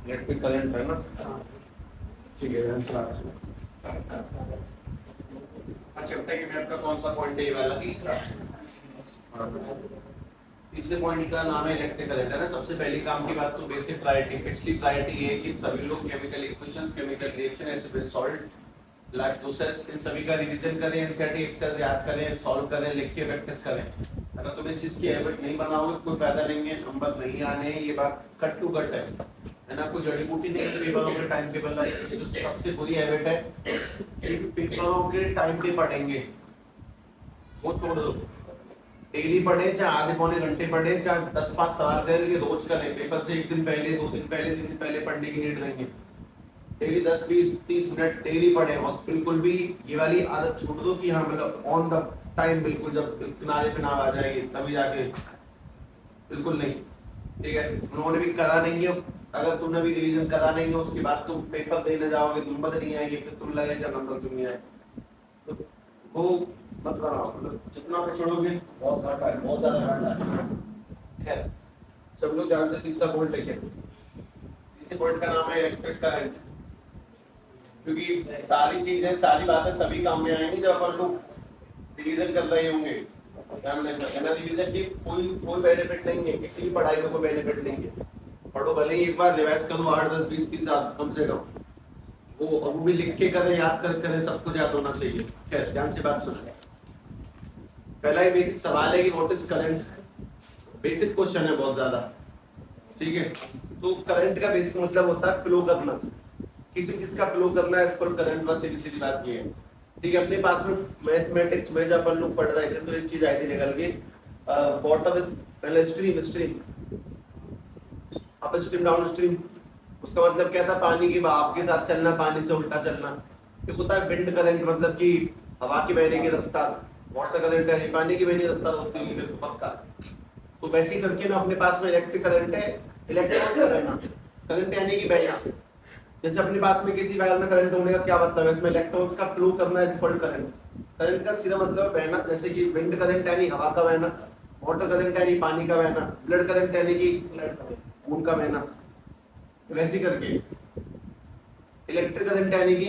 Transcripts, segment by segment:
Electric current है ना, ठीक है। अच्छा बताइए कि आपका कौन सा पॉइंट है, ये वाला तीसरा। हाँ, तीसरे पॉइंट का नाम है इलेक्ट्रिक करंट है ना। सबसे पहली काम की बात तो बेसिक प्रायोरिटी, पिछली प्रायोरिटी ये है कि सभी लोग chemical equations, chemical reaction, acid base salt, lab process, इन सभी का रिवीजन करें, एनसीईआरटी एक्सरसाइज याद करें, सॉल्व करें, लिख के प्रैक्टिस करें। अगर तुम इस चीज की हैबिट नहीं बनाओगे कोई फायदा नहीं है, नंबर नहीं आने, ये बात कट टू कट है ना। कोई जड़ी बूटी नहीं है पेपरों के टाइम पे बनना। ये जो सबसे बुरी हैबिट है कि पेपरों के टाइम पे पढ़ेंगे, वो छोड़ दो। डेली पढ़े, चाहे आधे पौने घंटे पढ़े, चाहे 10-5 सवाल करेंगे, रोज करें। पेपर से एक दिन पहले, 2 दिन पहले, 3 दिन पहले पढ़ने की नीड देंगे। डेली 10-20-30 मिनट डेली पढ़े। और बिल्कुल भी ये वाली आदत छोड़ दो कि हाँ मतलब ऑन द टाइम, बिल्कुल जब किनारे पे नाव आ जाएगी तभी जाके, बिल्कुल नहीं। ठीक है, उन्होंने भी करा नहीं है। अगर तुमने भी रिवीजन करा नहीं है, उसके बाद तुम पेपर देने जाओगे, नंबर नहीं आएंगे, फिर तुम लगेगा नंबर क्यों नहीं आए। तो वो मत कराओ, मतलब जितना भी छोड़ोगे बहुत घाटा है, बहुत ज्यादा घाटा है। सब लोग ध्यान से तीसरा पॉइंट लेके, तीसरे पॉइंट का नाम है इलेक्ट्रिक करंट। क्योंकि सारी चीजें, सारी बातें तभी काम में आएंगी जब अपन लोग रिवीजन कर रहे होंगे। ध्यान रखना, रिवीजन की कोई कोई बेनिफिट नहीं है, किसी भी पढ़ाई में कोई बेनिफिट नहीं है। पढ़ो भले ही एक बार रिवाइज करो 8-10-20-30 साल कम से कम, वो भी लिख के करें, याद कर करें, सब कुछ याद होना चाहिए। कैसे, ध्यान से बात सुनो। पहला ही बेसिक सवाल है कि what is current. Basic question है बहुत ज्यादा, ठीक है। तो करंट का बेसिक मतलब होता है फ्लो करना, किसी चीज का फ्लो करना है, इस पर करंट। बस सीधी सीधी बात ये है, ठीक है। अपने पास में मैथमेटिक्स में जब अपन लोग पढ़ रहे थे तो एक चीज आई थी निकल के, वाटर पहले stream, stream up stream, down stream. उसका मतलब क्या था, पानी की बहाव के साथ चलना, पानी से उल्टा चलना। फिर होता है विंड करंट, मतलब कि हवा की बहने की रफ्तार। वाटर करंट है, पानी की बहने की रफ्तार होती होगी फिर तो पक्का। तो वैसे ही करके ना अपने पास में इलेक्ट्रिक करंट है, इलेक्ट्रॉन्स का बहना, करंट यानी कि बहना। जैसे अपने पास में किसी वायर में करंट होने का क्या मतलब है, इसमें इलेक्ट्रॉन्स का फ्लो करना है, इस पर करंट। करंट का सीधा मतलब बहना, जैसे कि विंड करंट यानी हवा का बहना, वाटर करंट यानी पानी का बहना, ब्लड करंट यानी कि खून का बहना। वैसे करके इलेक्ट्रिक करंट यानी कि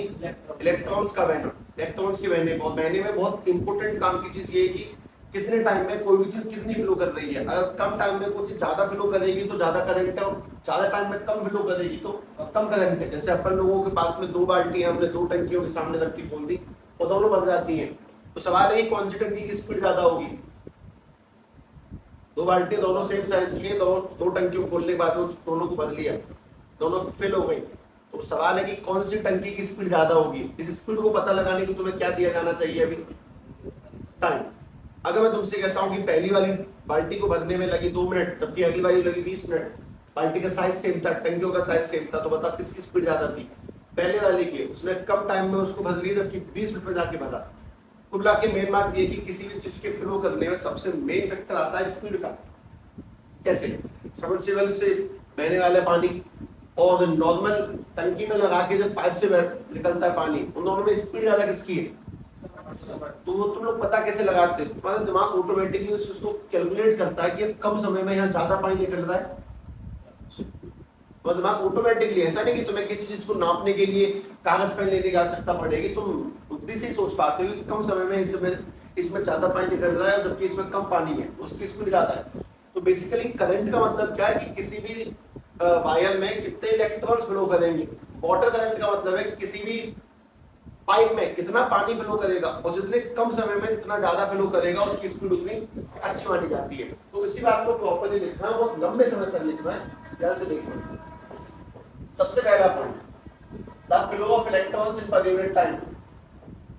इलेक्ट्रॉन्स का बहना, इलेक्ट्रॉन्स के बहने। बहुत बहने में बहुत इंपॉर्टेंट काम की चीज ये है कि कितने टाइम में कोई भी चीज कितनी फ्लो कर रही है। अगर कम टाइम में कोई चीज ज्यादा फ्लो करेगी तो ज्यादा करंट है, और ज्यादा टाइम में कम फ्लो करेगी तो कम करंट है। जैसे अपन लोगों के पास में 2 बाल्टी है, हमने 2 टंकियों के सामने रख के खोल दी, वो दोनों भर जाती हैं। तो सवाल है कौन सी टंकी की स्पीड ज्यादा होगी। 2 बाल्टी दोनों सेम साइज की है, दो टंकियों खोलने के बाद दोनों को भर लिया, दोनों फिल हो गई। तो सवाल है कि कौन सी टंकी की स्पीड ज्यादा होगी। इस स्पीड को पता लगाने के लिए तुम्हें क्या दिया जाना चाहिए अभी, टाइम। अगर मैं तुमसे कहता हूं कि पहली वाली बाल्टी को भरने में लगी 2 मिनट, जबकि अगली वाली लगी 20 मिनट, बाल्टी का साइज सेम था, टंकियों का साइज सेम था, तो बता किसकी स्पीड ज्यादा थी, पहले वाली की। उसने कम टाइम में उसको भर लिया, जबकि 20 मिनट में जाके भरा। कुल मिला के मेन बात ये कि किसी भी चीज के फ्लो करने में सबसे मेन फैक्टर आता है स्पीड का। कैसे, सबमर्सिबल से बहने वाला पानी और नॉर्मल टंकी में लगा के जब पाइप से निकलता है पानी, उन दोनों में स्पीड ज्यादा किसकी है। तो वो तुम लोग पता कैसे लगाते हो, तुम्हारा दिमाग ऑटोमेटिकली उसको कैलकुलेट करता है कि कम समय में यहाँ ज्यादा पानी निकल रहा है। तो दिमाग ऑटोमेटिकली, ऐसा नहीं कि तुम्हें किसी चीज को नापने के लिए कागज पेन लेने की आवश्यकता पड़ेगी, तुम बुद्धि से सोच पाते हो कि कम समय में इसमें ज्यादा पानी निकल रहा है, जबकि इसमें कम पानी है, उसकी स्पीड ज्यादा है। तो बेसिकली करंट का मतलब क्या है कि किसी भी वायर में कितने इलेक्ट्रॉन्स फ्लो करेंगे। वाटर करंट का मतलब है कि किसी भी पाइप में कितना पानी फ्लो करेगा, और जितने कम समय में जितना ज्यादा फ्लो करेगा उसकी स्पीड उतनी अच्छी मानी जाती है। तो इसी बात को प्रॉपर्ली लिखना है, बहुत लंबे समय तक लिखना है, ध्यान से देखना। सबसे पहला point, the flow of electrons in per unit time.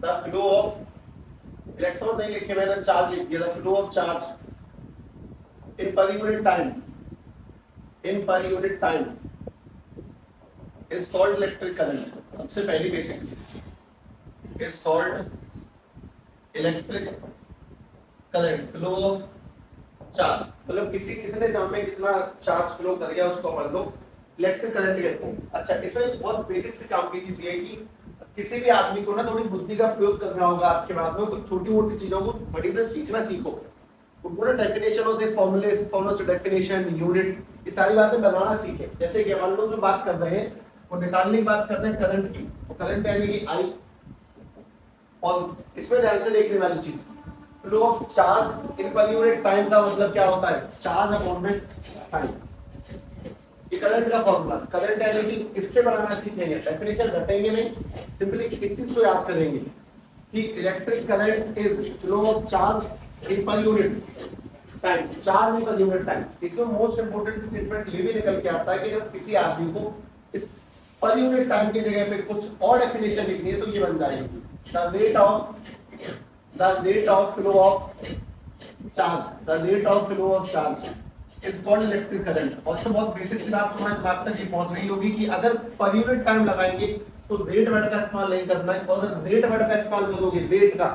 The flow of electron नहीं लिखे मैंने, चार्ज लिख दिया। The flow of charge in per unit time, in per unit time is called electric current. सबसे पहली बेसिक चीज is called electric current, flow of charge. मतलब किसी कितने समय में कितना चार्ज फ्लो कर गया उसको पढ़ लो, इलेक्ट्रिक करंट कहते हैं। अच्छा, इसमें बहुत बेसिक से काम की चीज ये है कि किसी भी आदमी को ना थोड़ी बुद्धि का प्रयोग करना होगा आज के बाद में। कुछ छोटी मोटी चीजों को बड़ी तरह सीखना सीखो, उनको ना डेफिनेशनों से, फॉर्मूले से डेफिनेशन, यूनिट, ये सारी बातें बनाना सीखे। जैसे कि हम लोग जो बात कर रहे हैं वो निकालने की बात करते हैं करंट की, तो करंट यानी कि आई। और इसमें ध्यान से देखने वाली चीज, flow of charge in per unit time का मतलब क्या होता है, चार्ज अपॉन में टाइम। ये करंट का फॉर्मूला, करंट यानी कि इसके बनाना सीखेंगे, डेफिनेशन रटेंगे नहीं, सिंपली इस चीज को याद करेंगे कि electric current is flow of charge in per unit time, charge in per unit time. इसमें मोस्ट इंपोर्टेंट स्टेटमेंट ये भी निकल के आता है कि अगर किसी आदमी को इस पर यूनिट टाइम की जगह पे कुछ और डेफिनेशन लिखनी है तो ये बन जाएगी the rate of flow of charge, the rate of flow of charge is called electric current। और से बहुत बेसिक सी बात तुम्हारे दिमाग तक ये पहुंच गई होगी कि अगर पर यूनिट टाइम लगाएंगे तो रेट वर्ड का इस्तेमाल नहीं करना है, और अगर रेट वर्ड का इस्तेमाल करोगे रेट का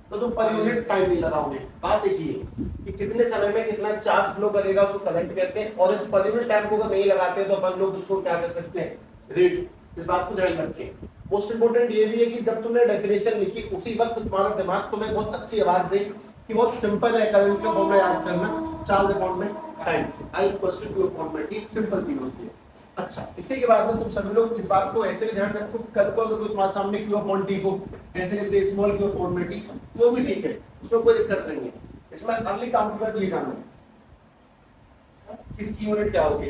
तो तुम पर यूनिट टाइम नहीं लगाओगे। बात एक ही है कि कितने समय में कितना चार्ज फ्लो करेगा उसको करंट कहते हैं, और इस पर यूनिट टाइम को अगर नहीं लगाते तो अपन लोग उसको क्या कर सकते हैं, रेट। इस बात को ध्यान रखें। मोस्ट इंपोर्टेंट ये भी है कि जब तुमने डेफिनेशन लिखी उसी वक्त तुम्हारा दिमाग तुम्हें बहुत अच्छी आवाज दे कि बहुत सिंपल है करंट का फॉर्मूला याद करना, चार्ज अपॉन में time, I equals to Q upon में टी, सिंपल चीज होती है। अच्छा, इसी के बाद में तुम सभी लोग इस बात को ऐसे भी ध्यान रखो, कल को अगर कोई तुम्हारे सामने क्यू अपॉन टी को ऐसे लिख दे स्मॉल क्यू अपॉन में टी, वो भी ठीक है, उसमें कोई दिक्कत नहीं है। इसमें अगली काम की बात ये जानना इसकी यूनिट क्या होगी,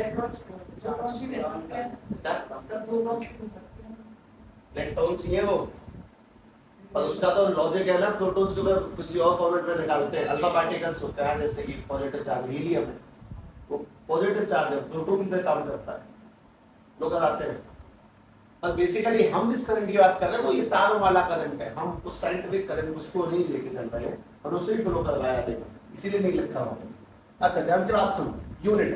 इलेक्ट्रॉन्स ही है वो, और उसका तो लॉजिक है ना, प्रोटॉन्स को अगर किसी और फॉर्मेट में निकालते हैं, अल्फा पार्टिकल्स होता है जैसे कि पॉजिटिव चार्ज हीलियम है, वो पॉजिटिव चार्ज है, प्रोटॉन की तरह काम करता है, लोग आते हैं। और बेसिकली हम जिस करंट की बात कर रहे हैं वो ये तारों वाला करंट है, हम उस साइंटिफिक करंट उसको नहीं लेके चल रहे हैं, और उसे ही फ्लो करवाया देखो, इसीलिए नहीं लिखा हुआ। अच्छा, ध्यान से बात सुनो, यूनिट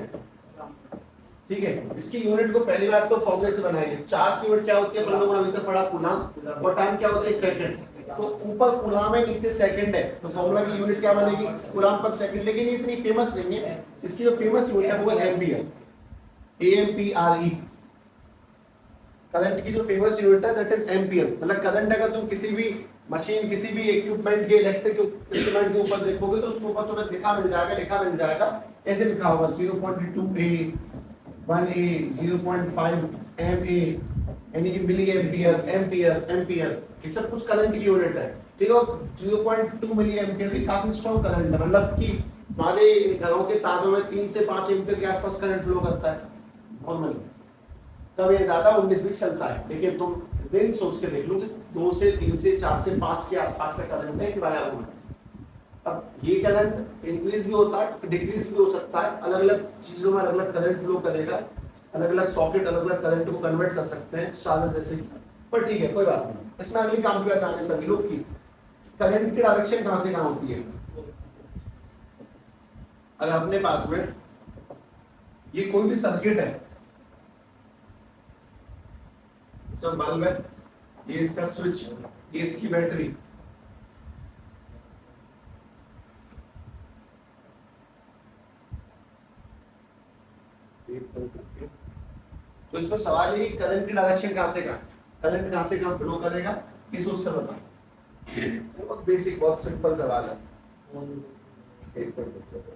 ठीक है, इसकी यूनिट को पहली बात तो फॉर्मूले से बनाएंगे। चार्ज की यूनिट क्या होती है, अपन लोगों ने अभी तक पढ़ा कूलम, और टाइम क्या होता है सेकंड, तो ऊपर कूलम है नीचे सेकंड है, तो फॉर्मूला की यूनिट क्या बनेगी, कूलम पर सेकंड। लेकिन ये इतनी फेमस नहीं है, इसकी जो फेमस यूनिट है वो है एम्पियर, AMPRE। करंट की जो फेमस यूनिट है दैट इज एम्पियर। मतलब करंट अगर तुम किसी भी मशीन, किसी भी इक्विपमेंट के, इलेक्ट्रिक इंस्ट्रूमेंट के ऊपर देखोगे तो उसके ऊपर तुम्हें लिखा मिल जाएगा, ऐसे लिखा होगा 0.2A 1A 0.5 MA, यानी कि मिली एम्पियर, एम्पियर, ये सब कुछ करंट की यूनिट है। ठीक है, 0.2 मिली एम्पियर भी काफी स्ट्रॉन्ग करंट है, मतलब कि हमारे घरों के तारों में 3 से 5 एम्पियर के आसपास करंट फ्लो करता है नॉर्मली, कब ये ज्यादा 19 भी चलता है। लेकिन तुम रेंज सोच के देख लो कि 2 से 3 से 4 से 5 के आसपास का करंट है, बराबर है। अब ये करंट इंक्रीज भी होता है, डिक्रीज भी हो सकता है, अलग अलग चीजों में अलग अलग करंट फ्लो करेगा, अलग अलग सॉकेट अलग अलग करंट को कन्वर्ट कर सकते हैं चार्जर जैसे, पर ठीक है कोई बात नहीं। इसमें अगली काम की बात जाने सभी लोग की करंट की डायरेक्शन कहां से कहां होती है। अगर अपने पास में ये कोई भी सर्किट है, इसमें बल्ब है, ये इसका स्विच, ये इसकी बैटरी, तो इसमें सवाल है कि करंट की डायरेक्शन कहां से कहां, करंट कहां से कहां फ्लो करेगा, ये सोच कर बता। बहुत बेसिक, बहुत सिंपल सवाल है। एक मिनट,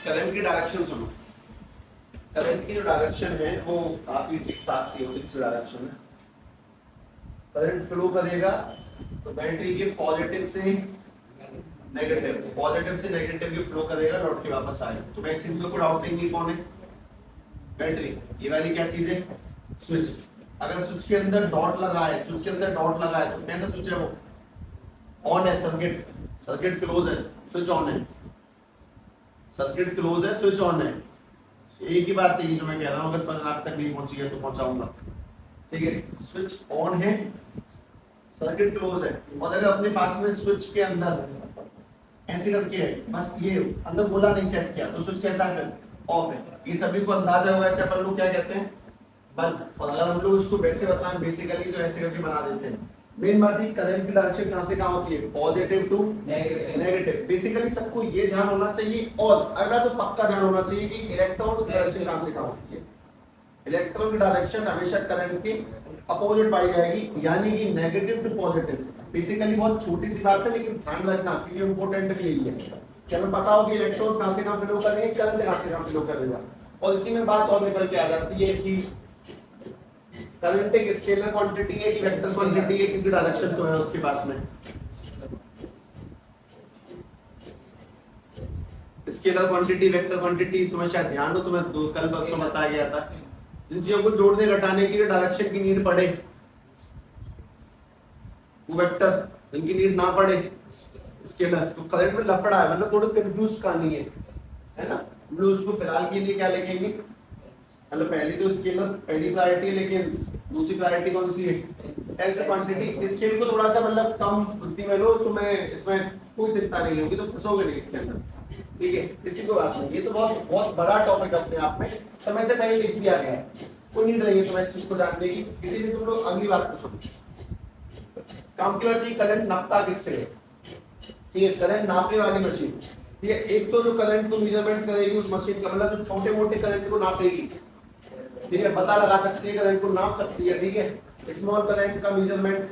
करंट की डायरेक्शन सुनो। करंट की जो डायरेक्शन है वो काफी ठीक ठाक सी उचित डायरेक्शन है। करंट फ्लो करेगा तो बैटरी के पॉजिटिव से नेगेटिव, पॉजिटिव से नेगेटिव की फ्लो करेगा, लौट के वापस आएगा। तो मैं सिंपल को डाउट देंगे कौन है, बैटरी। ये वाली क्या चीज है, स्विच। अगर स्विच के अंदर डॉट लगा है, स्विच के अंदर डॉट लगा है तो कैसा स्विच है वो, ऑन है, सर्किट, सर्किट क्लोज है, स्विच ऑन है, सर्किट क्लोज है, स्विच ऑन है। एक ही बात है जो मैं कह रहा हूं, अगर आप तक नहीं पहुंची है तो पहुंचाऊंगा। ठीक है, स्विच ऑन है, सर्किट क्लोज है, और अगर अपने पास में स्विच के अंदर ऐसे करके है, बस ये अंदर बोला नहीं सेट किया, तो स्विच कैसा है, ऑफ है। ये सभी को अंदाजा होगा, ऐसे अपन लोग क्या कहते हैं, बल्ब। और अगर हम लोग उसको वैसे बताएं बेसिकली तो ऐसे करके बना देते हैं। मेन बात है करंट की डायरेक्शन कहां से कहां होती है, पॉजिटिव टू नेगेटिव। बेसिकली सबको ये ध्यान होना चाहिए, और अगला तो पक्का ध्यान होना चाहिए कि इलेक्ट्रॉन्स की डायरेक्शन कहां से कहां होती है। इलेक्ट्रॉन की डायरेक्शन हमेशा करंट के अपोजिट पाई जाएगी, यानी कि नेगेटिव टू पॉजिटिव। बेसिकली बहुत छोटी सी बात है, लेकिन ध्यान रखना क्योंकि इंपॉर्टेंट भी यही है कि हमें पता हो कि इलेक्ट्रॉन्स कहां से कहां फ्लो करेंगे, करंट कहां से कहां फ्लो करेगा। और इसी में बात और निकल के आ जाती है कि करंट एक स्केलर क्वांटिटी है कि वेक्टर क्वांटिटी है, किसी डायरेक्शन तो है उसके पास में। स्केलर क्वांटिटी, वेक्टर क्वांटिटी तुम्हें शायद ध्यान हो, तुम्हें कल परसों बताया गया था। जिन चीजों को जोड़ने घटाने की डायरेक्शन की नीड पड़े, वो वेक्टर, जिनकी नीड ना पड़े स्केलर, तो करंट में लफड़ा है, मतलब थोड़ा कंफ्यूज कहानी है ना। हम लोग उसको फिलहाल के लिए क्या लिखेंगे, मतलब पहली तो स्केलर पहली प्रायोरिटी है, लेकिन दूसरी प्रायोरिटी कौन सी है, ऐसे क्वांटिटी। स्केल को थोड़ा सा मतलब कम बुद्धि में लो, तुम्हें इसमें कोई चिंता नहीं होगी, तो फंसोगे नहीं इसके अंदर, ठीक है। इसी को बात नहीं, ये तो बहुत बहुत बड़ा टॉपिक अपने आप में, समय से पहले लिख दिया गया है, कोई नीड नहीं है तुम्हें इस चीज को जानने की। इसीलिए तुम लोग अगली बात को सुनो। काम की बात है, करंट नापता किससे है, ठीक है, करंट नापने वाली मशीन, ठीक है। एक तो जो करंट को मेजरमेंट करेगी उस मशीन का, मतलब जो छोटे मोटे करंट को नापेगी, ठीक है, पता लगा सकती है, करंट को नाप सकती है, ठीक है। स्मॉल करंट का मेजरमेंट,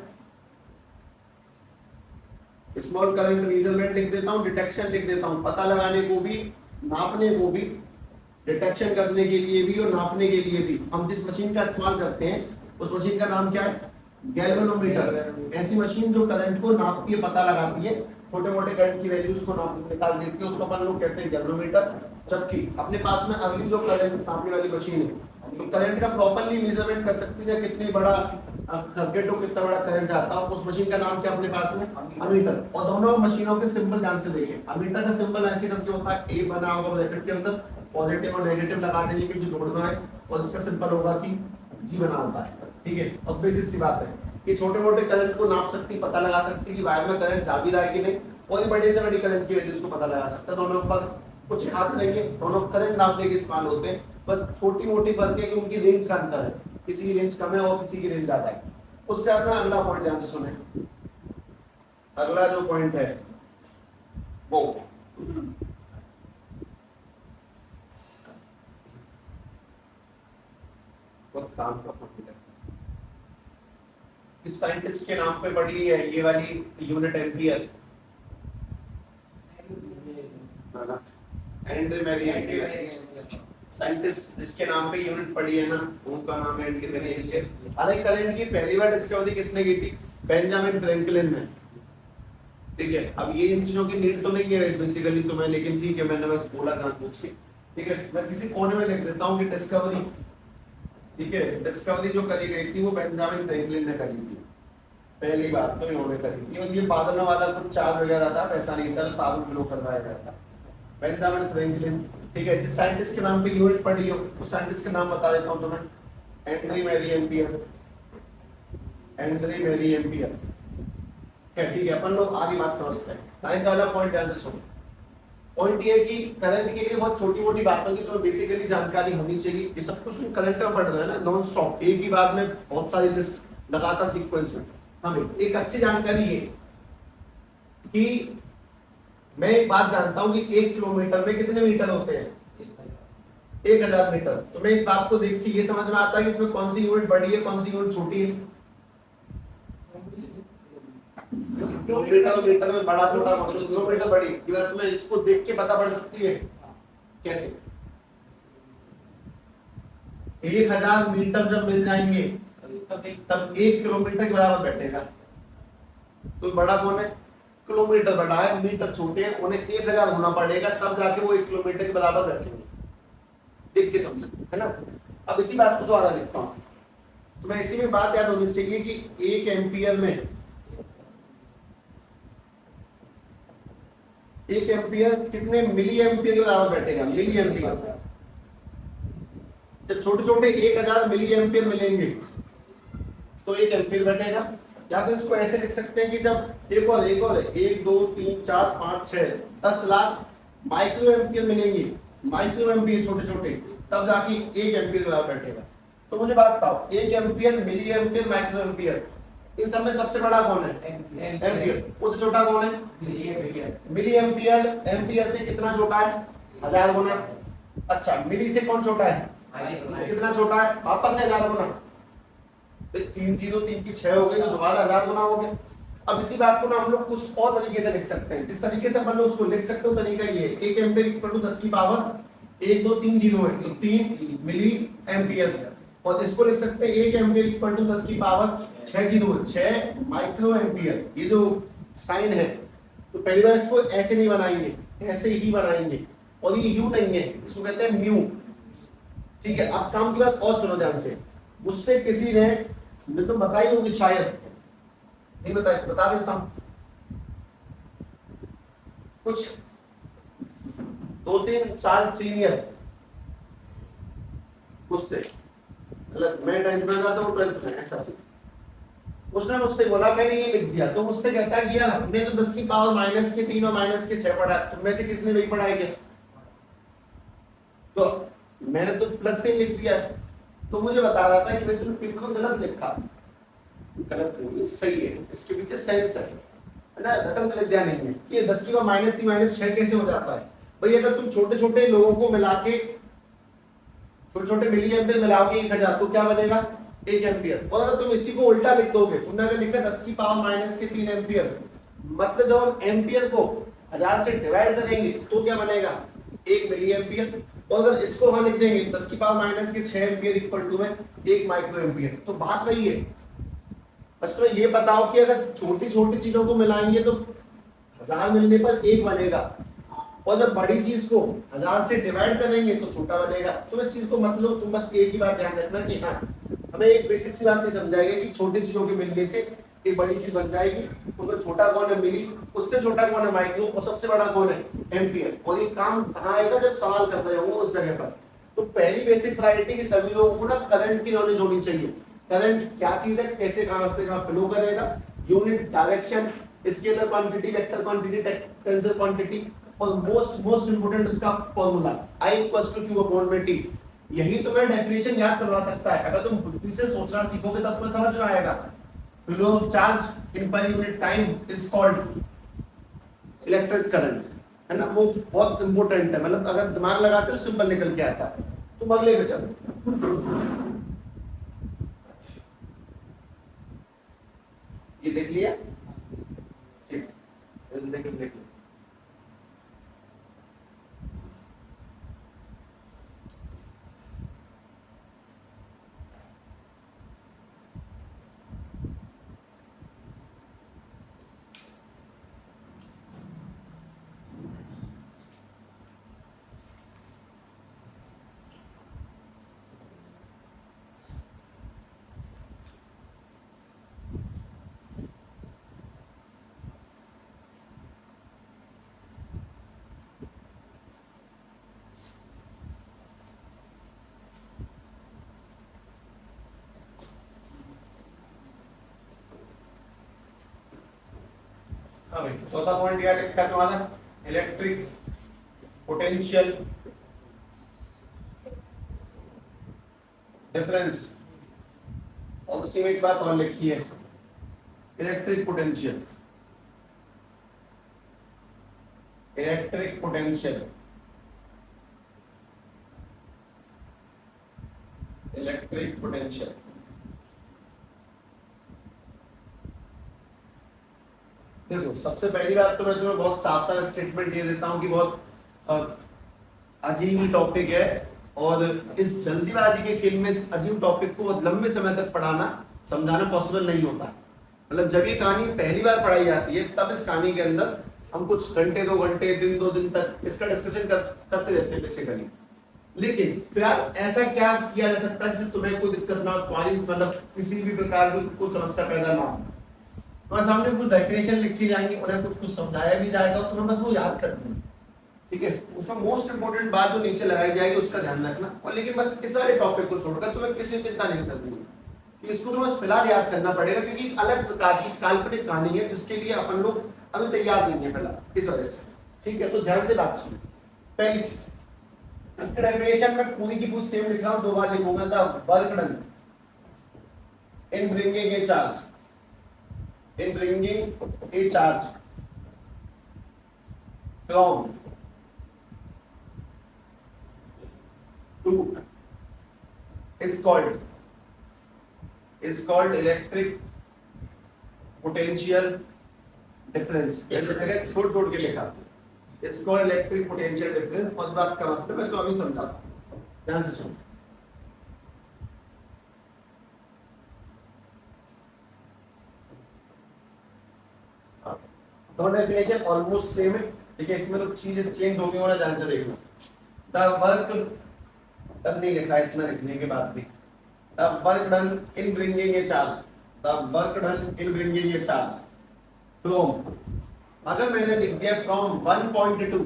स्मॉल करंट मेजरमेंट लिख देता हूं, डिटेक्शन लिख देता हूं, पता लगाने को भी, नापने को भी, डिटेक्शन करने के लिए भी और नापने के लिए भी। हम जिस मशीन का इस्तेमाल करते हैं उस मशीन का नाम क्या है, गैल्वेनोमीटर। ऐसी मशीन जो करंट को नापती है, पता लगाती है, छोटे मोटे करंट की वैल्यूज को निकाल देती है, उसको अपन लोग कहते हैं गैल्वेनोमीटर। जबकि अपने पास में अगली जो करंट नापने वाली मशीन है, तो करंट का प्रॉपर्ली मेजरमेंट कर सकती है, कितनी बड़ा सर्किट हो, कितना बड़ा करंट जाता है, उस मशीन का नाम क्या अपने पास में, अमीटर। और दोनों मशीनों के सिंबल ध्यान से देखें। अमीटर का सिंबल ऐसे करके होता है, ए बना होगा ब्रैकेट के अंदर, पॉजिटिव और नेगेटिव लगा देंगे क्योंकि जोड़ना है, और इसका सिंबल होगा कि जी बना होता है, ठीक है। और बेसिक सी बात है कि छोटे मोटे करंट को नाप सकती, पता लगा सकती कि वायर में करंट जा भी रहा है कि नहीं, और ये बड़े से बड़ी करंट की वैल्यूज को पता लगा सकता है। दोनों पर कुछ खास नहीं है, दोनों करंट नापने के इस्तेमाल होते हैं, बस छोटी मोटी फर्क है कि उनकी रेंज का अंतर है, किसी की रेंज कम है और किसी की रेंज ज्यादा है। उसके बाद में अगला पॉइंट ध्यान से सुने, अगला जो पॉइंट है वो बहुत काम का पॉइंट है। इस साइंटिस्ट के नाम पे पड़ी है ये वाली unit ampere, Henry Marie Ampere. Scientist जिसके नाम पे यूनिट पड़ी है ना, उनका नाम है हेनरी मैरी एम्पियर। हालांकि करंट की पहली बार डिस्कवरी किसने की थी, बेंजामिन फ्रैंकलिन ने, ठीक है। अब ये इन चीजों की नीड तो नहीं है बेसिकली तुम्हें, लेकिन ठीक है, मैंने बस बोला जान पूछ के, ठीक है। मैं किसी कोने में लिख देता हूँ कि डिस्कवरी, ठीक है, डिस्कवरी जो करी गई थी वो बेंजामिन फ्रैंकलिन ने करी थी, पहली बार तो इन्होंने करी थी। और ये बादल वाला कुछ चार्ज वगैरह था, पैसा नहीं था, पावर फ्लो करवाया गया था, बेंजामिन फ्रैंकलिन, ठीक है। जिस साइंटिस्ट के नाम पे यूनिट पड़ी हो उस साइंटिस्ट का नाम बता देता हूं तुम्हें, Henry Marie Ampere, Henry Marie Ampere, ठीक है। अपन लोग आगे बात समझते हैं। नाइन्थ वाला पॉइंट ध्यान से सुनो। पॉइंट ये है कि करंट के लिए बहुत छोटी मोटी बातों की तो बेसिकली जानकारी होनी चाहिए। ये सब कुछ तुम करंट में पढ़ रहे हो ना, नॉन स्टॉप, एक ही बात में बहुत सारी लिस्ट लगातार सीक्वेंस में। हाँ भाई, एक अच्छी जानकारी है कि मैं एक बात जानता हूं कि 1 किलोमीटर में कितने मीटर होते हैं, 1000 मीटर। तो मैं इस बात को देख के ये समझ में आता है कि इसमें कौन सी यूनिट बड़ी है, कौन सी यूनिट छोटी है। किलोमीटर मीटर में बड़ा छोटा, किलोमीटर बड़ी, ये बात तुम्हें इसको देख के पता पड़ सकती है। कैसे, 1000 मीटर जब मिल जाएंगे तब 1 किलोमीटर के बराबर बैठेगा। तो बड़ा कौन है, किलोमीटर बड़ा है, मीटर छोटे हैं, उन्हें 1000 होना पड़ेगा तब जाके वो 1 किलोमीटर के बराबर बैठेंगे। देख के समझ सकते है ना। अब इसी बात को दोबारा लिखता हूं, तो मैं इसी में बात याद होनी चाहिए कि 1 एम्पियर में 1 एम्पियर कितने मिली एम्पियर के बराबर बैठेगा, मिली एम्पियर। जब छोटे छोटे 1000 मिली एम्पियर मिलेंगे तो 1 एम्पीयर बैठेगा। या फिर इसको ऐसे लिख सकते हैं कि जब एक और 1 2 3 4 5 6 10 लाख माइक्रो एम्पीयर मिलेंगे, माइक्रो एम्पीयर छोटे छोटे, तब जाके 1 एम्पीयर बराबर बैठेगा। तो मुझे बात बताओ, 1 ampere, milliampere, microampere, इन सब में सबसे बड़ा कौन है? एम्पीयर। उससे छोटा कौन है? Milli ampere. एम्पीयर से कितना छोटा है? 1000 गुना। अच्छा, मिली से कौन छोटा है? कितना छोटा है? वापस से 1000 गुना। 3 0 3 की 6 हो गई, तो दोबारा 1000 गुना हो गया। अब इसी बात को ना हम लोग कुछ और तरीके से लिख सकते हैं। इस तरीके से अपन लोग उसको लिख सकते हो, तरीका ये है, 1 एम्पीयर इक्वल टू 10 की पावर 1 2 3 जीरो है, तो 3 मिली एम्पीयर। और इसको लिख सकते हैं 1 एम्पीयर इक्वल टू 10 की पावर 6 जीरो है, 6 माइक्रो एम्पीयर। ये जो साइन है, तो पहली बार इसको ऐसे नहीं बनाएंगे, ऐसे ही बनाएंगे। और ये यू नहीं है, इसको कहते हैं म्यू। ठीक है, अब काम की बात और सुनो ध्यान से। मुझसे किसी ने तो बताई होगी शायद, नहीं बताई, बता देता हूं। कुछ 2-3 साल सीनियर मुझसे, मतलब मैं 10th में था तो वो 12th में, ऐसा सी। उसने मुझसे बोला, मैंने ये लिख दिया, तो मुझसे कहता है कि यार हमने तो 10 की पावर माइनस के 3 और माइनस के 6 पढ़ा, तुम में से किसने नहीं पढ़ाया क्या? तो मैंने तो +3 लिख दिया। तो मुझे बता रहा था कि भाई तुमने पेपर को गलत लिखा। गलत नहीं, सही है, इसके पीछे सेंस है ना, रकम का विद्या नहीं है। ये 10 की पावर -3 -6 कैसे हो जाता है भाई? अगर तुम छोटे छोटे लोगों को मिला के, छोटे छोटे मिली एम्पीयर मिलाओगे 1000, तो क्या बनेगा? 1 एम्पीयर। और अगर तुम इसी को उल्टा लिख दोगे, तुमने अगर लिखा 10 की पावर -3 एम्पीयर, मतलब जब हम एम्पीयर को 1000 से डिवाइड करेंगे तो क्या बनेगा? 1 मिली एम्पीयर। और अगर इसको हम लिख देंगे 10 की पावर -6 एम्पीयर इक्वल टू है 1 माइक्रो एम्पीयर। तो बात वही है। बस तुम्हें ये बताओ कि अगर छोटी छोटी चीजों को मिलाएंगे तो 1000 मिलने पर 1 बनेगा, और जब बड़ी चीज को 1000 से डिवाइड करेंगे तो छोटा बनेगा। तो इस चीज को मतलब तुम बस एक ही बात ध्यान रखना कि हाँ, हमें एक बेसिक सी बात नहीं समझाएगा कि छोटी चीजों के मिलने से एक बड़ी चीज बन जाएगी। तो छोटा कौन है? मिली, उससे छोटा कौन है? माइक्रो, और सबसे बड़ा कौन है? एम्पीयर। और ये काम कहाँ आएगा? जब सवाल कर रहे होंगे उस जगह पर। तो पहली बेसिक प्रायोरिटी की सभी लोगों को ना करंट की नॉलेज होनी चाहिए। करंट क्या चीज है, कैसे कहां से कहां फ्लो करेगा, unit, direction, scalar quantity, vector quantity, tensor quantity, और मोस्ट इंपोर्टेंट उसका फॉर्मूला I = Q/T। यही तुम्हें डेफिनेशन याद करवा सकता है। अगर तुम बुद्धि से सोचना सीखोगे तब तुम्हें समझ में आएगा। Flow of charge in per unit time is called electric current, है ना। वो बहुत इंपॉर्टेंट है, मतलब अगर दिमाग लगाते हो सिंपल निकल के आता है। तुम अगले पे चलो। ये देख लिया? ठीक, देख लो। हाँ भाई, चौथा पॉइंट क्या लिखा है तुम्हारा? इलेक्ट्रिक पोटेंशियल डिफरेंस, और उसी में एक बात और लिखी है, electric potential. Electric potential, electric potential. देखो, सबसे पहली बात तो मैं तुम्हें बहुत साफ साफ स्टेटमेंट ये देता हूं कि बहुत अजीब टॉपिक है, और इस जल्दीबाजी के खेल में इस अजीब टॉपिक को लंबे समय तक पढ़ाना समझाना पॉसिबल नहीं होता। मतलब जब ये कहानी पहली बार पढ़ाई जाती है, तब इस कहानी के अंदर हम कुछ घंटे 2 घंटे, दिन 2 दिन तक इसका डिस्कशन करते रहते हैं बेसिकली। लेकिन फिलहाल ऐसा क्या किया जा सकता है जिससे तुम्हें कोई दिक्कत ना हो, तुम्हारी मतलब किसी भी प्रकार की कोई समस्या पैदा ना हो। तुम्हारे सामने कुछ डेफिनेशन लिखी जाएंगी, उन्हें कुछ समझाया भी जाएगा, और तुम्हें बस वो याद करनी है। ठीक है, उसमें मोस्ट इंपोर्टेंट बात जो नीचे लगाई जाएगी उसका ध्यान रखना। और लेकिन बस इस वाले टॉपिक को छोड़कर तुम्हें किसी चिंता नहीं करनी है। कि इसको तो बस फिलहाल याद करना पड़ेगा, क्योंकि एक अलग प्रकार की काल्पनिक कहानी है जिसके लिए अपन लोग अभी तैयार नहीं है फिलहाल, इस वजह से। ठीक है, तो ध्यान से बात सुनो। पहली चीज, इसकी डेफिनेशन में पूरी की पूरी सेम लिख रहा हूं, 2 बार लिखूंगा। The work done in bringing a charge, in bringing a charge from to is called electric potential difference। मैंने जगह छोड़ छोड़ के लिखा, is called electric potential difference। और बात का मतलब मैं तो अभी समझाता हूं, ध्यान से सुनो। दोनों डेफिनेशन ऑलमोस्ट सेम है, लेकिन इसमें तो चीजें चेंज हो गई होना, ध्यान से देखना। द वर्क डन नहीं लिखा है इतना लिखने के बाद भी। The work done in bringing a charge, the work done in bringing a charge from, अगर मैंने लिख दिया from 1.2,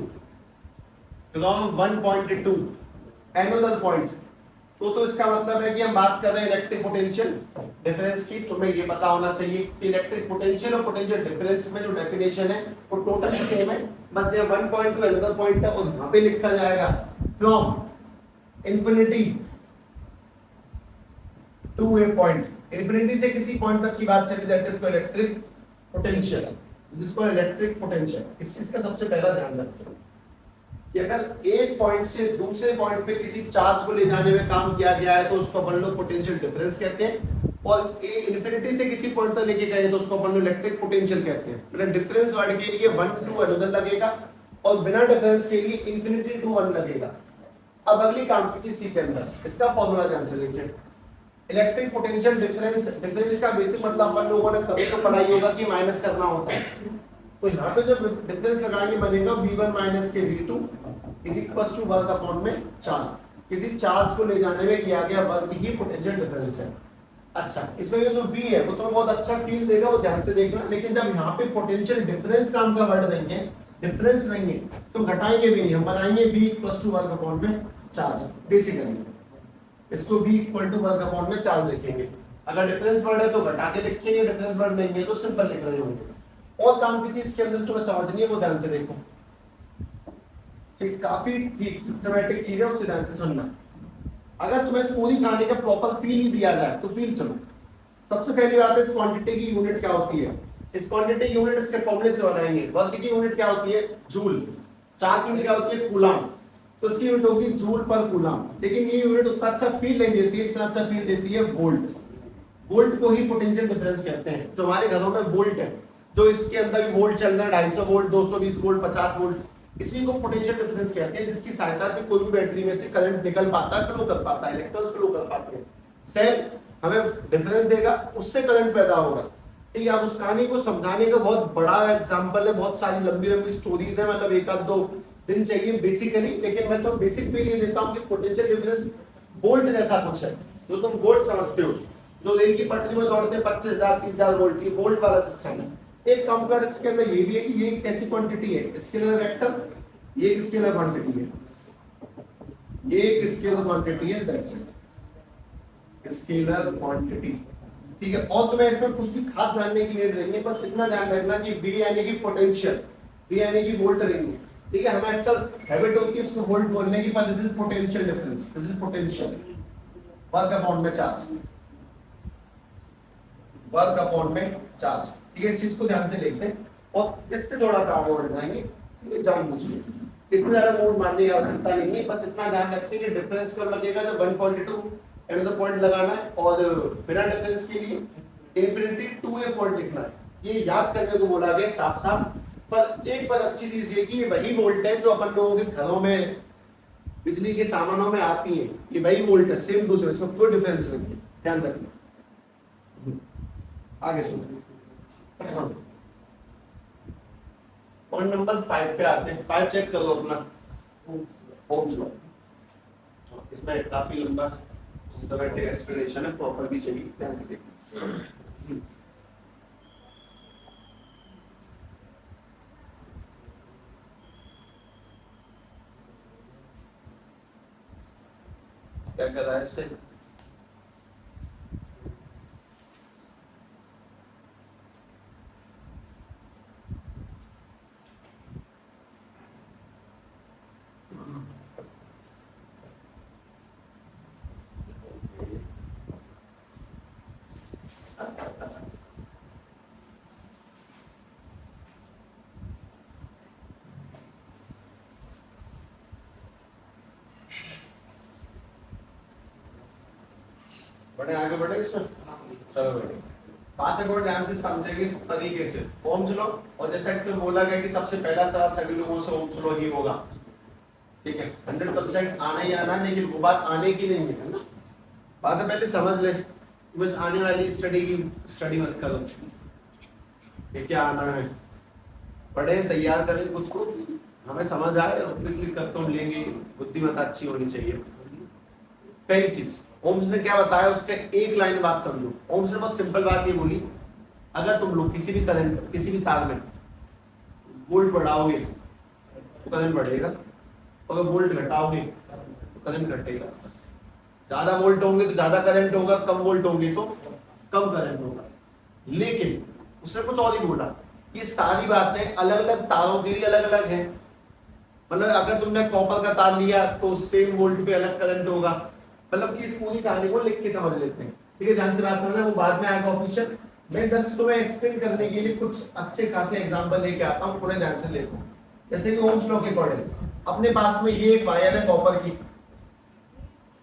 from 1.2 another point, तो इसका मतलब है कि हम बात कर रहे हैं इलेक्ट्रिक पोटेंशियल डिफरेंस की। तुम्हें ये पता होना चाहिए कि इलेक्ट्रिक पोटेंशियल और पोटेंशियल डिफरेंस में जो डेफिनेशन है वो टोटली सेम है, बस ये 1.2 another point है, और यहाँ पे लिखा जाएगा from infinity to a point, infinity से किसी पॉइंट तक की बात चली, that is called electric potential. This called electric potential. इस चीज का सबसे पहला ध्यान रखो कि अगर एक पॉइंट से दूसरे पॉइंट पे किसी चार्ज को ले जाने में काम किया गया है तो उसको अपन लोग पोटेंशियल डिफरेंस कहते हैं, और इन्फिनिटी से किसी पॉइंट तक लेके गए तो उसको अपन लोग इलेक्ट्रिक पोटेंशियल कहते हैं। मतलब डिफरेंस वर्ड के लिए 1 to अनदर लगेगा, और बिना डिफरेंस के लिए इन्फिनिटी टू 1 लगेगा। अब अगली काम की चीज सी के अंदर, इसका फॉर्मूला ध्यान से देखिए। इलेक्ट्रिक पोटेंशियल डिफरेंस, डिफरेंस का बेसिक मतलब अपन लोगों ने कभी तो पढ़ाई होगा कि माइनस करना होता है। तो यहाँ पे जो डिफरेंस लगाएंगे बनेगा v1 माइनस के v2 is equal to work upon में चार्ज। किसी चार्ज को ले जाने में किया गया वर्क ही पोटेंशियल डिफरेंस है। अच्छा, इसमें जो v है वो तो बहुत अच्छा फील देगा, वो ध्यान से देखना। लेकिन जब यहाँ पे पोटेंशियल डिफरेंस नाम का वर्ड नहीं है, डिफरेंस नहीं है, तो घटाएंगे भी नहीं, हम बनाएंगे v equal to work upon में चार्ज। बेसिकली इसको v equal to work upon में चार्ज लिखेंगे। अगर डिफरेंस वर्ड है तो घटा के लिखेंगे, डिफरेंस वर्ड नहीं है तो सिंपल लिख रहे होंगे। और काम की चीज के अंदर तुम्हें समझनी है वो ध्यान से देखो, ठीक, काफी ठीक सिस्टमैटिक चीज है, उसे ध्यान से सुनना। अगर तुम्हें इस पूरी कहानी का प्रॉपर फील ही दिया जाए तो फील सुनो। सबसे पहली बात है, इस क्वांटिटी की यूनिट क्या होती है। इस क्वांटिटी की यूनिट इसके फॉर्मूले से बनाएंगे। वर्क की यूनिट क्या होती है, जूल। चार्ज की यूनिट क्या होती है, कूलम। तो इसकी यूनिट होगी जूल पर कूलम। लेकिन ये यूनिट उतना अच्छा फील नहीं देती है, इतना अच्छा फील देती है वोल्ट। वोल्ट को ही पोटेंशियल डिफरेंस कहते हैं। जो हमारे घरों में वोल्ट है, जो इसके अंदर भी वोल्ट चल रहा है, 250 वोल्ट, 220 वोल्ट, 50 वोल्ट, इसी को पोटेंशियल डिफरेंस कहते हैं, जिसकी सहायता से कोई भी बैटरी में से करंट निकल पाता है, फ्लो कर पाता है, इलेक्ट्रॉन्स फ्लो कर पाते हैं। सेल हमें डिफरेंस देगा, उससे करंट पैदा होगा। ठीक है, अब उस कहानी को समझाने का बहुत बड़ा एग्जांपल है, बहुत सारी लंबी लंबी स्टोरीज है, मतलब एक आध दो दिन चाहिए बेसिकली। लेकिन मैं तो बेसिक भी लिए देता हूँ कि पोटेंशियल डिफरेंस वोल्ट जैसा कुछ है, जो तुम वोल्ट समझते हो। जो रेल की पटरी में दौड़ते हैं 25,000 30,000 वोल्ट, ये वोल्ट वाला सिस्टम है। एक कंपेयर इसके अंदर ये भी है कि ये एक ऐसी क्वांटिटी है, स्केलर वेक्टर, ये एक स्केलर क्वांटिटी है, ये एक स्केलर क्वांटिटी है, दैट्स इट, स्केलर क्वांटिटी। ठीक है, और तुम्हें इसमें कुछ भी खास जानने की नहीं देंगे, बस इतना ध्यान रखना कि V यानी कि पोटेंशियल, V यानी कि वोल्ट रहेंगे। ठीक है, हमें अक्सर हैबिट होती है इसको वोल्ट बोलने की, पर this is potential difference, this is potential work upon में चार्ज, वर्क अपॉन में चार्ज। ठीक है, इस चीज को ध्यान से देखते हैं और इससे थोड़ा सा आगे बढ़ जाएंगे। ठीक है, जान बूझिए, इसमें ज्यादा मूड मारने की आवश्यकता नहीं है, बस इतना ध्यान रखें कि डिफरेंस कब लगेगा, जब 1.2 अनदर पॉइंट लगाना है, और बिना डिफरेंस के लिए इन्फिनिटी टू ए पॉइंट लिखना है। ये याद करने को बोला गया साफ साफ। पर एक बार अच्छी चीज ये कि वही वोल्ट है जो अपन लोगों के घरों में बिजली के सामानों में आती है, ये वही वोल्ट है, सेम टू सेम, इसमें कोई डिफरेंस नहीं है, ध्यान रखना। आगे सुनो, पॉइंट नंबर 5 पे आते हैं। 5 चेक करो अपना, ओम्स लॉ। इसमें काफी लंबा सिस्टमैटिक एक्सप्लेनेशन है, प्रॉपर भी चाहिए, ध्यान से देखो। क्या कर रहा है इससे, बढ़े आगे बढ़े इसमें, चलो बढ़े। 5 अकॉर्ड ध्यान से समझेंगे तरीके से। ओम्स लॉ, और जैसा कि बोला गया कि सबसे पहला सवाल सभी लोगों से ओम्स लॉ ही होगा, ठीक है। 100% आना ही आना है, लेकिन वो बात आने की नहीं है ना, बात पहले समझ ले, बस आने वाली स्टडी की स्टडी मत करो, ये क्या आना है, पढ़े तैयार करें खुद को, हमें समझ आए ऑब्वियसली कर तो लेंगे, बुद्धिमत्ता अच्छी होनी चाहिए। पहली चीज ओम्स ने क्या बताया, उसके एक लाइन बात समझो। ओम्स ने बहुत सिंपल बात ये बोली, अगर तुम लोग किसी भी करंट, किसी भी तार में वोल्ट बढ़ाओगे तो करंट बढ़ेगा, अगर वोल्ट घटाओगे तो करंट घटेगा। बस ज्यादा वोल्ट होंगे तो ज्यादा करंट होगा, कम वोल्ट होंगे तो कम करंट होगा। लेकिन उसने कुछ और ही बोला, ये सारी बातें अलग अलग तारों के लिए अलग अलग हैं। मतलब अगर तुमने कॉपर का तार लिया तो सेम वोल्ट पे अलग करंट होगा। मतलब कि इस पूरी कहानी को लिख के समझ लेते हैं, ठीक है, ध्यान से बात समझना, वो बाद में आएगा ऑफिशियल। मैं जस्ट तुम्हें एक्सप्लेन करने के लिए कुछ अच्छे खासे एग्जांपल लेके आता हूँ, पूरे ध्यान से देखो। जैसे कि ओम्स लॉ के अकॉर्डिंग अपने पास में ये एक वायर है कॉपर की,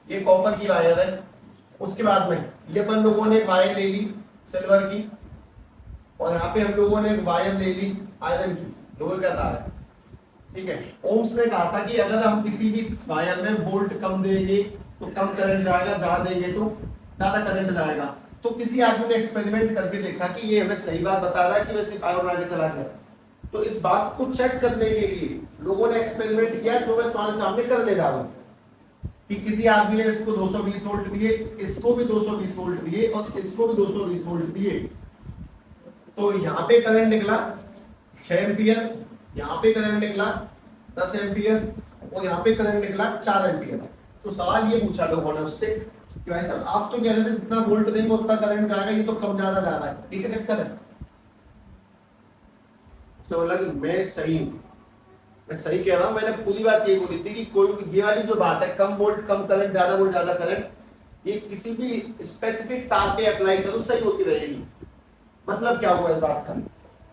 ये कॉपर की वायर है। उसके बाद में ये अपन लोगों ने एक वायर ले ली सिल्वर की, और यहाँ पे हम लोगों ने एक वायर ले ली आयरन की, लोहे का तार है, ठीक है। ओम्स ने कहा था कि अगर हम किसी भी वायर में वोल्ट कम देंगे तो कम करंट जाएगा, ज्यादा देंगे तो ज्यादा करंट जाएगा। तो किसी आदमी ने एक्सपेरिमेंट करके देखा कि ये हमें सही बात बता रहा है कि वैसे और आगे चला गया। तो इस बात को चेक करने के लिए लोगों ने एक्सपेरिमेंट किया, जो मैं तुम्हारे सामने करने जा रहा हूँ, कि किसी आदमी ने इसको 220 वोल्ट दिए, इसको भी 220 वोल्ट दिए और इसको भी 220 वोल्ट दिए। तो यहाँ पे करंट निकला 6 एम्पियर, यहाँ पे करंट निकला 10 एम्पियर और यहाँ पे करंट निकला 4 एम्पियर। तो सवाल ये पूछा लोगों ने उससे कि भाई साहब आप तो कह रहे थे जितना वोल्ट देंगे उतना करंट जाएगा, ये तो कम ज्यादा जा रहा है, ठीक है चक्कर है। उसने बोला कि मैं सही कह रहा हूँ, मैंने पूरी बात ये बोली थी कि कोई ये वाली जो बात है कम वोल्ट कम करंट, ज्यादा वोल्ट ज्यादा करंट, ये किसी भी स्पेसिफिक तार पे अप्लाई करो सही होती रहेगी। मतलब क्या हुआ इस बात का,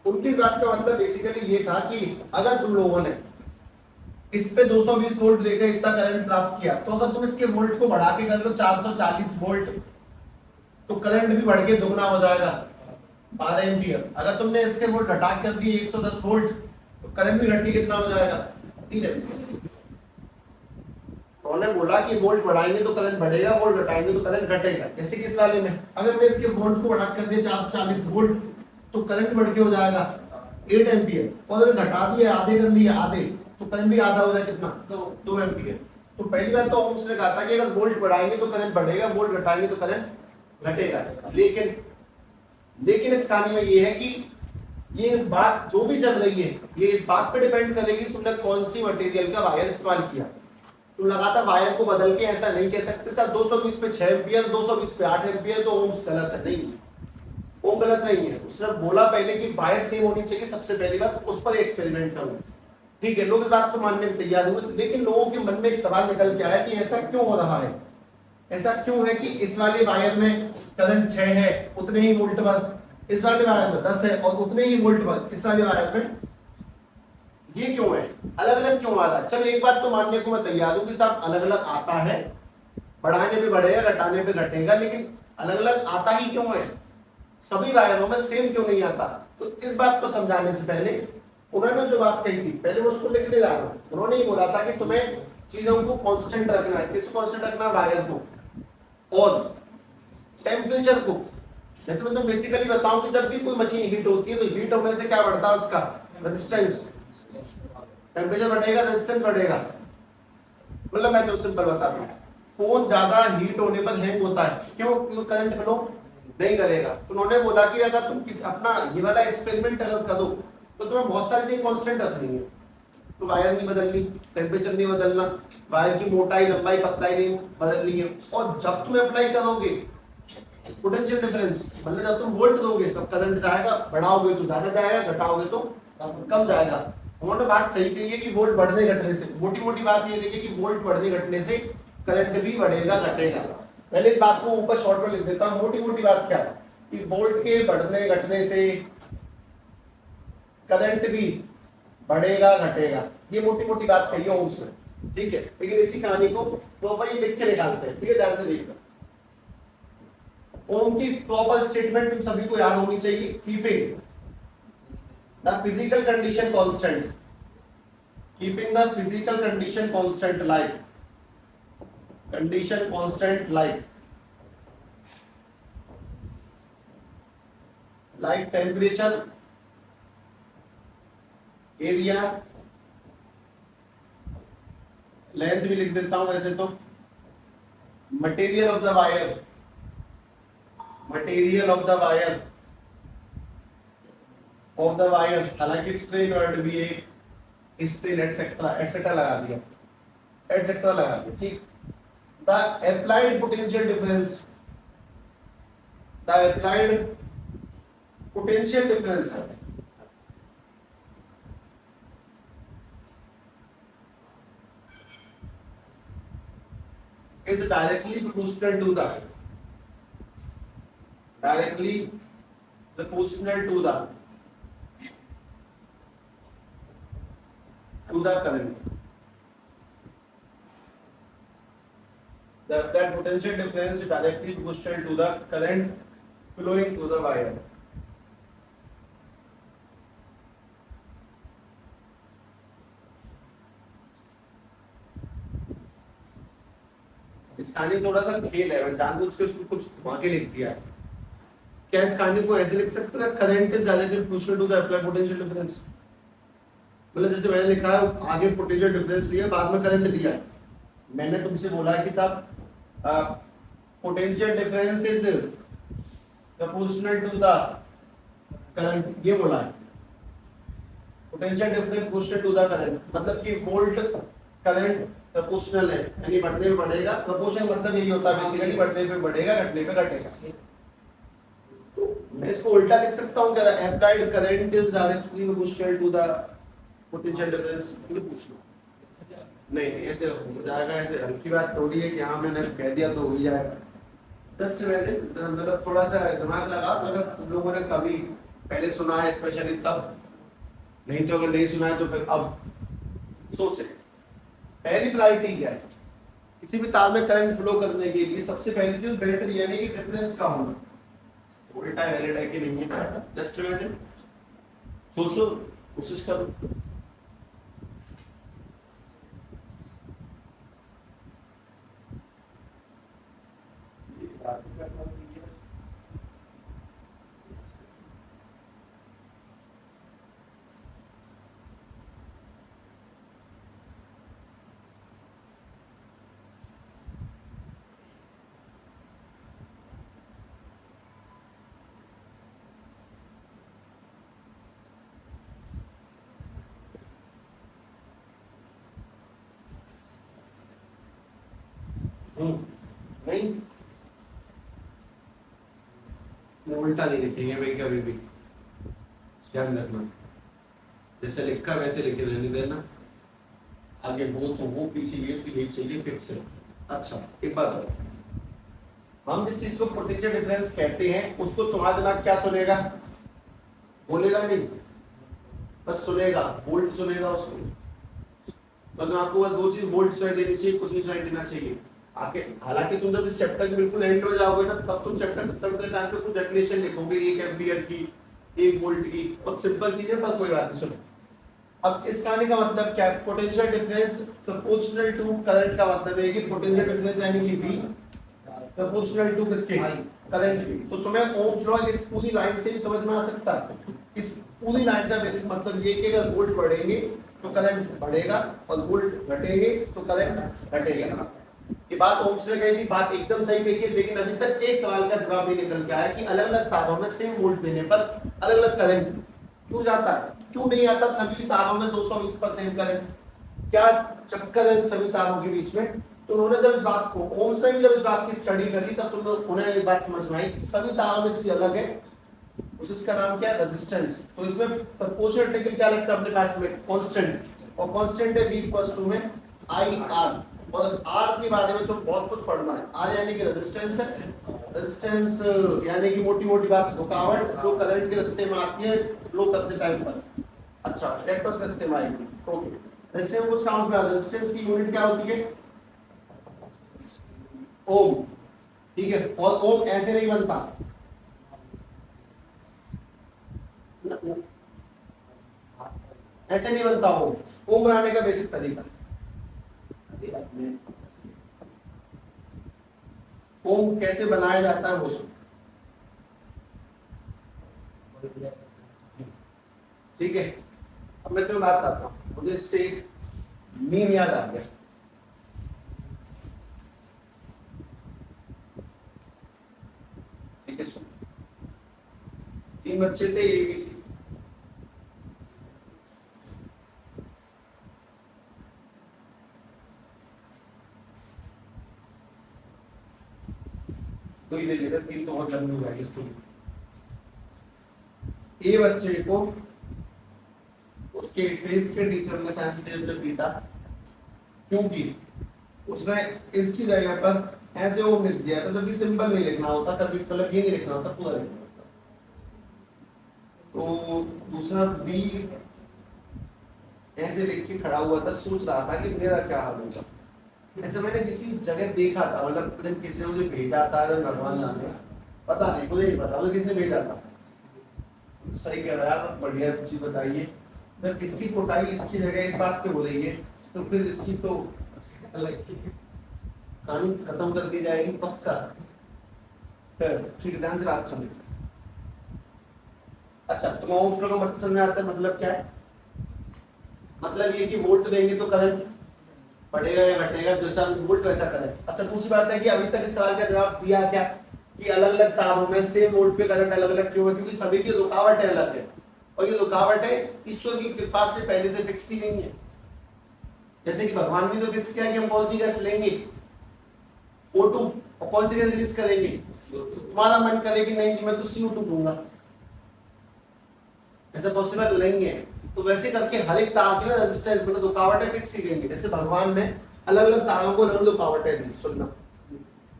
उनकी बात का मतलब बेसिकली ये था कि अगर तुम लोगों ने इस पे 220 वोल्ट देकर इतना करंट प्राप्त किया, तो अगर तुम इसके वोल्ट को बढ़ा के कर लो 440 वोल्ट, तो करंट भी बढ़ के दुगना हो जाएगा 12 एम्पियर। अगर तुमने इसके वोल्ट घटा कर दिए 110 वोल्ट, तो करंट भी घट के कितना हो जाएगा 3 एम्पियर। उन्होंने बोला कि वोल्ट बढ़ाएंगे तो करंट बढ़ेगा, वोल्ट घटाएंगे तो करंट घटेगा। जैसे कि इस वाले में अगर मैं इसके वोल्ट को बढ़ा कर दिया 440 वोल्ट, तो करंट बढ़ के हो जाएगा 8 एम्पियर, और अगर घटा दिया आधे कर दिया आधे, तो करंट भी आधा हो जाए कितना 2 एम्पियर। तो पहली बात तो ओम्स ने कहा था कि अगर वोल्ट बढ़ाएंगे तो करंट बढ़ेगा, वोल्ट घटाएंगे तो करंट घटेगा। लेकिन इस कहानी में ये है कि ये बात जो भी चल रही है ये इस बात पे डिपेंड करेगी तुमने कौन सी मटेरियल का वायर इस्तेमाल किया। तुम लगातार वायर को बदल के ऐसा नहीं कह सकते सर 220 पे 6 एम्पियर 220 पे 8 एम्पियर तो ओम्स गलत है, नहीं वो गलत नहीं है। उसने बोला पहले कि वायर सेम होनी चाहिए, सबसे पहली बात उस पर एक्सपेरिमेंट करो, ठीक है। लोग इस बात को मानने में तैयार हुए, लेकिन लोगों के मन में एक सवाल निकल के आया कि ऐसा क्यों हो रहा है, ऐसा क्यों है कि इस वाले वायर में करंट 6 है उतने ही वोल्ट पर, इस वाले वायर में 10 है और उतने ही वोल्ट पर इस वाले वायर में, ये क्यों है, अलग अलग क्यों आ रहा है। चलो एक बात तो मानने को मैं तैयार हूं कि सब अलग अलग आता है, बढ़ाने पे बढ़ेगा घटाने पे घटेगा, लेकिन अलग अलग आता ही क्यों है, सभी वायरों में सेम क्यों नहीं आता। तो इस बात को समझाने से पहले उन्होंने जो बात कही थी पहले मैं उसको लिखने जा रहा हूं। उन्होंने ये बोला था कि तुम्हें चीजों को कांस्टेंट रखना है, किस कांस्टेंट रखना है, वायर को और टेम्परेचर को। जैसे मैं तुम्हें बेसिकली बताऊं कि जब भी कोई मशीन हीट होती है तो हीट होने से क्या बढ़ता है, उसका रेजिस्टेंस, टेम्परेचर बढ़ेगा रेजिस्टेंस बढ़ेगा। मतलब मैं तो सिंपल बताता हूं, फोन ज्यादा हीट होने पर हैंग होता है, क्यों, क्योंकि करंट फ्लो नहीं करेगा। तो उन्होंने बोला कि अगर तुम किस अपना ये वाला एक्सपेरिमेंट अगर करो तो तुम्हें बहुत सारी चीजें कांस्टेंट रखनी है। तो वायर नहीं बदलनी, टेम्परेचर नहीं बदलना, वायर की मोटाई लंबाई पतलाई नहीं बदलनी है। और जब तुम अप्लाई करोगे पोटेंशियल डिफरेंस, मतलब जब तुम वोल्ट दोगे तब करंट जाएगा, बढ़ाओगे तो ज्यादा जाएगा, घटाओगे तो कम जाएगा। उन्होंने बात सही कही है कि वोल्ट बढ़ने घटने से, मोटी मोटी बात ये कही है कि वोल्ट बढ़ने घटने से करंट भी बढ़ेगा घटेगा। पहले इस बात को ऊपर शॉर्ट में लिख देता हूं, मोटी मोटी बात क्या कि वोल्ट के बढ़ने घटने से करंट भी बढ़ेगा घटेगा, ये मोटी मोटी बात कही है ओम्स ने, ठीक है। लेकिन इसी कहानी को प्रॉपर्ली लिख के निकालते हैं, ठीक है, ध्यान से देखना। ओम की प्रॉपर स्टेटमेंट तुम सभी को याद होनी चाहिए। Keeping the physical condition constant, keeping the physical condition constant like, condition constant like temperature, area, length भी लिख देता हूं वैसे तो, material of the wire, material of the wire, of the wire, हालांकि स्ट्रेन वर्ड भी एक स्ट्रेन एटसेट्रा एटसेट्रा लगा दिया, एटसेट्रा लगा दिया, ठीक। The applied potential difference, the applied potential difference is directly proportional to the, directly proportional to the current. That potential difference is directly proportional to the current flowing through the wire. इस कहानी थोड़ा सा खेल है, मैं जानबूझ के उसको कुछ घुमा के लिख दिया है। क्या इस कहानी को ऐसे लिख सकते हैं, current is directly proportional to the applied potential difference, मतलब जैसे मैंने लिखा है आगे पोटेंशियल डिफरेंस लिया, बाद में करंट दिया है। मैंने तुमसे बोला है कि साहब potential difference is proportional to the current, ये बोला है। Potential difference proportional to the current, मतलब कि वोल्ट करंट प्रोपोर्शनल है, यानी बढ़ने में बढ़ेगा। प्रोपोर्शन मतलब यही होता है बेसिकली, बढ़ने पे बढ़ेगा, घटने पे घटेगा। तो मैं इसको उल्टा लिख सकता हूं क्या, applied current is directly proportional to the potential difference, ये पूछ लो। नहीं ऐसे हो जाएगा, ऐसे हल्की बात थोड़ी है कि हाँ मैंने कह दिया तो हो ही जाएगा। जस्ट वैसे मतलब थोड़ा सा दिमाग लगा, तो अगर तुम लोगों ने कभी पहले सुना है स्पेशली तब, नहीं तो अगर नहीं सुना है तो फिर अब सोचे। पहली प्रायोरिटी क्या है, किसी भी तार में करंट फ्लो करने के लिए सबसे पहली चीज बैटरी यानी कि डिफरेंस का होना, उल्टा वैलिड है कि नहीं है। जस्ट इमेजिन, सोचो, कोशिश करो। नहीं उल्टा नहीं लिखेंगे भाई कभी भी, ध्यान रखना। जैसे लिखा वैसे लिखे रहने देना, आगे वो तो वो, पीछे ये तो यही चाहिए, फिक्स है। अच्छा एक बात और, हम जिस चीज को पोटेंशियल डिफरेंस कहते हैं उसको तुम्हारा दिमाग क्या सुनेगा, बोलेगा नहीं, बस सुनेगा, वोल्ट सुनेगा उसको। तो आपको बस वो चीज वोल्ट सुनाई देनी चाहिए, कुछ नहीं सुनाई देना चाहिए आके। हालांकि तुम जब इस चैप्टर के बिल्कुल एंड में जाओगे ना, तब तुम चैप्टर खत्म करते टाइम पे कुछ डेफिनेशन लिखोगे, 1 एम्पीयर की, 1 वोल्ट की, बहुत सिंपल चीज है, पर कोई बात नहीं। सुनो, अब इस कहानी का मतलब क्या है, potential difference proportional to current का मतलब है कि पोटेंशियल डिफरेंस यानी कि V प्रोपोर्शनल टू किसके, करंट की। तो तुम्हें ओम्स लॉ इस पूरी लाइन से भी समझ में आ सकता है। इस पूरी लाइन का बेसिक मतलब ये कि अगर वोल्ट बढ़ेंगे तो करंट बढ़ेगा और वोल्ट घटेंगे तो करंट घटेगा। ये बात ओम्स ने कही थी, बात एकदम सही कही है, लेकिन अभी तक एक सवाल का जवाब नहीं निकल के आया कि अलग अलग तारों में सेम वोल्ट देने पर अलग अलग करंट क्यों जाता है, क्यों नहीं आता सभी तारों में 220 पर सेम करंट, क्या चक्कर है सभी तारों के बीच में। तो उन्होंने जब इस बात को, ओम्स ने भी जब इस बात की स्टडी करी, तब उन्हें एक बात समझ में आई कि सभी तारों में चीज अलग है, उस चीज का नाम क्या है, रेजिस्टेंस। तो इसमें प्रोपोर्शनल टेकन क्या लगता है अपने पास में, कांस्टेंट, और कांस्टेंट है V में IR। और R के बारे में तो बहुत कुछ पढ़ना है। R यानी कि रेजिस्टेंस है, रेजिस्टेंस यानी कि मोटी मोटी बात रुकावट जो करंट के रास्ते में आती है फ्लो करते टाइम पर। अच्छा इलेक्ट्रॉन्स के रास्ते में आएगी, ओके। रेजिस्टेंस कुछ काम पे, रेजिस्टेंस की यूनिट क्या होती है, ओम। ठीक है, और ओम ऐसे नहीं बनता ऐसे नहीं बनता ओम। ओम बनाने का बेसिक तरीका, ओम कैसे बनाया जाता है वो सुन। ठीक है, अब मैं तुम्हें बात बताता हूँ, मुझे इससे एक मीम याद आ गया। ठीक है सुन, 3 बच्चे थे ABC, दो ही ले लेते, 3 तो बहुत लंबी हो जाएगी स्टोरी। ए बच्चे को उसके फेस के टीचर ने साइंस टीचर ने पीटा, क्योंकि उसने इसकी जगह पर ऐसे ओम लिख दिया था, जबकि सिंबल नहीं लिखना होता, कभी मतलब ये नहीं लिखना होता, पूरा लिखना होता। तो दूसरा बी ऐसे लिख के खड़ा हुआ था, सोच रहा था कि मेरा क्या हाल होगा। ऐसे मैंने किसी जगह देखा था, मतलब जब किसी ने मुझे भेजा था, भगवान ने, पता नहीं, मुझे नहीं पता मुझे किसने भेजा था। सही कह रहा है, बढ़िया चीज बताइए। जब इसकी कुटाई इसकी जगह इस बात पे हो रही है, तो फिर इसकी तो कहानी खत्म कर दी जाएगी पक्का। फिर ठीक है, ध्यान से बात सुनिए। अच्छा, तो ओम का मतलब समझ में आता है, मतलब क्या है? मतलब ये कि वोल्ट देंगे तो करंट बढ़ेगा या घटेगा, जैसा वोल्ट वैसा करंट। अच्छा, दूसरी बात है कि अभी तक इस सवाल का जवाब दिया क्या कि अलग अलग तारों में सेम वोल्ट पे करंट अलग अलग क्यों है? क्योंकि सभी की रुकावटें अलग है, और ये रुकावटें ईश्वर की कृपा से पहले से फिक्स की गई है। जैसे कि भगवान ने तो फिक्स किया कि हम कौन सी गैस लेंगे, O2, और कौन सी गैस रिलीज करेंगे। तुम्हारा मन करे कि नहीं कि मैं तो CO2 दूंगा, ऐसा पॉसिबल नहीं है। तो वैसे करके हर एक तार की ना रेजिस्टेंस मतलब रुकावटें फिक्स की गई है। जैसे भगवान ने अलग अलग तारों को अलग अलग रुकावटें दी। सुनना,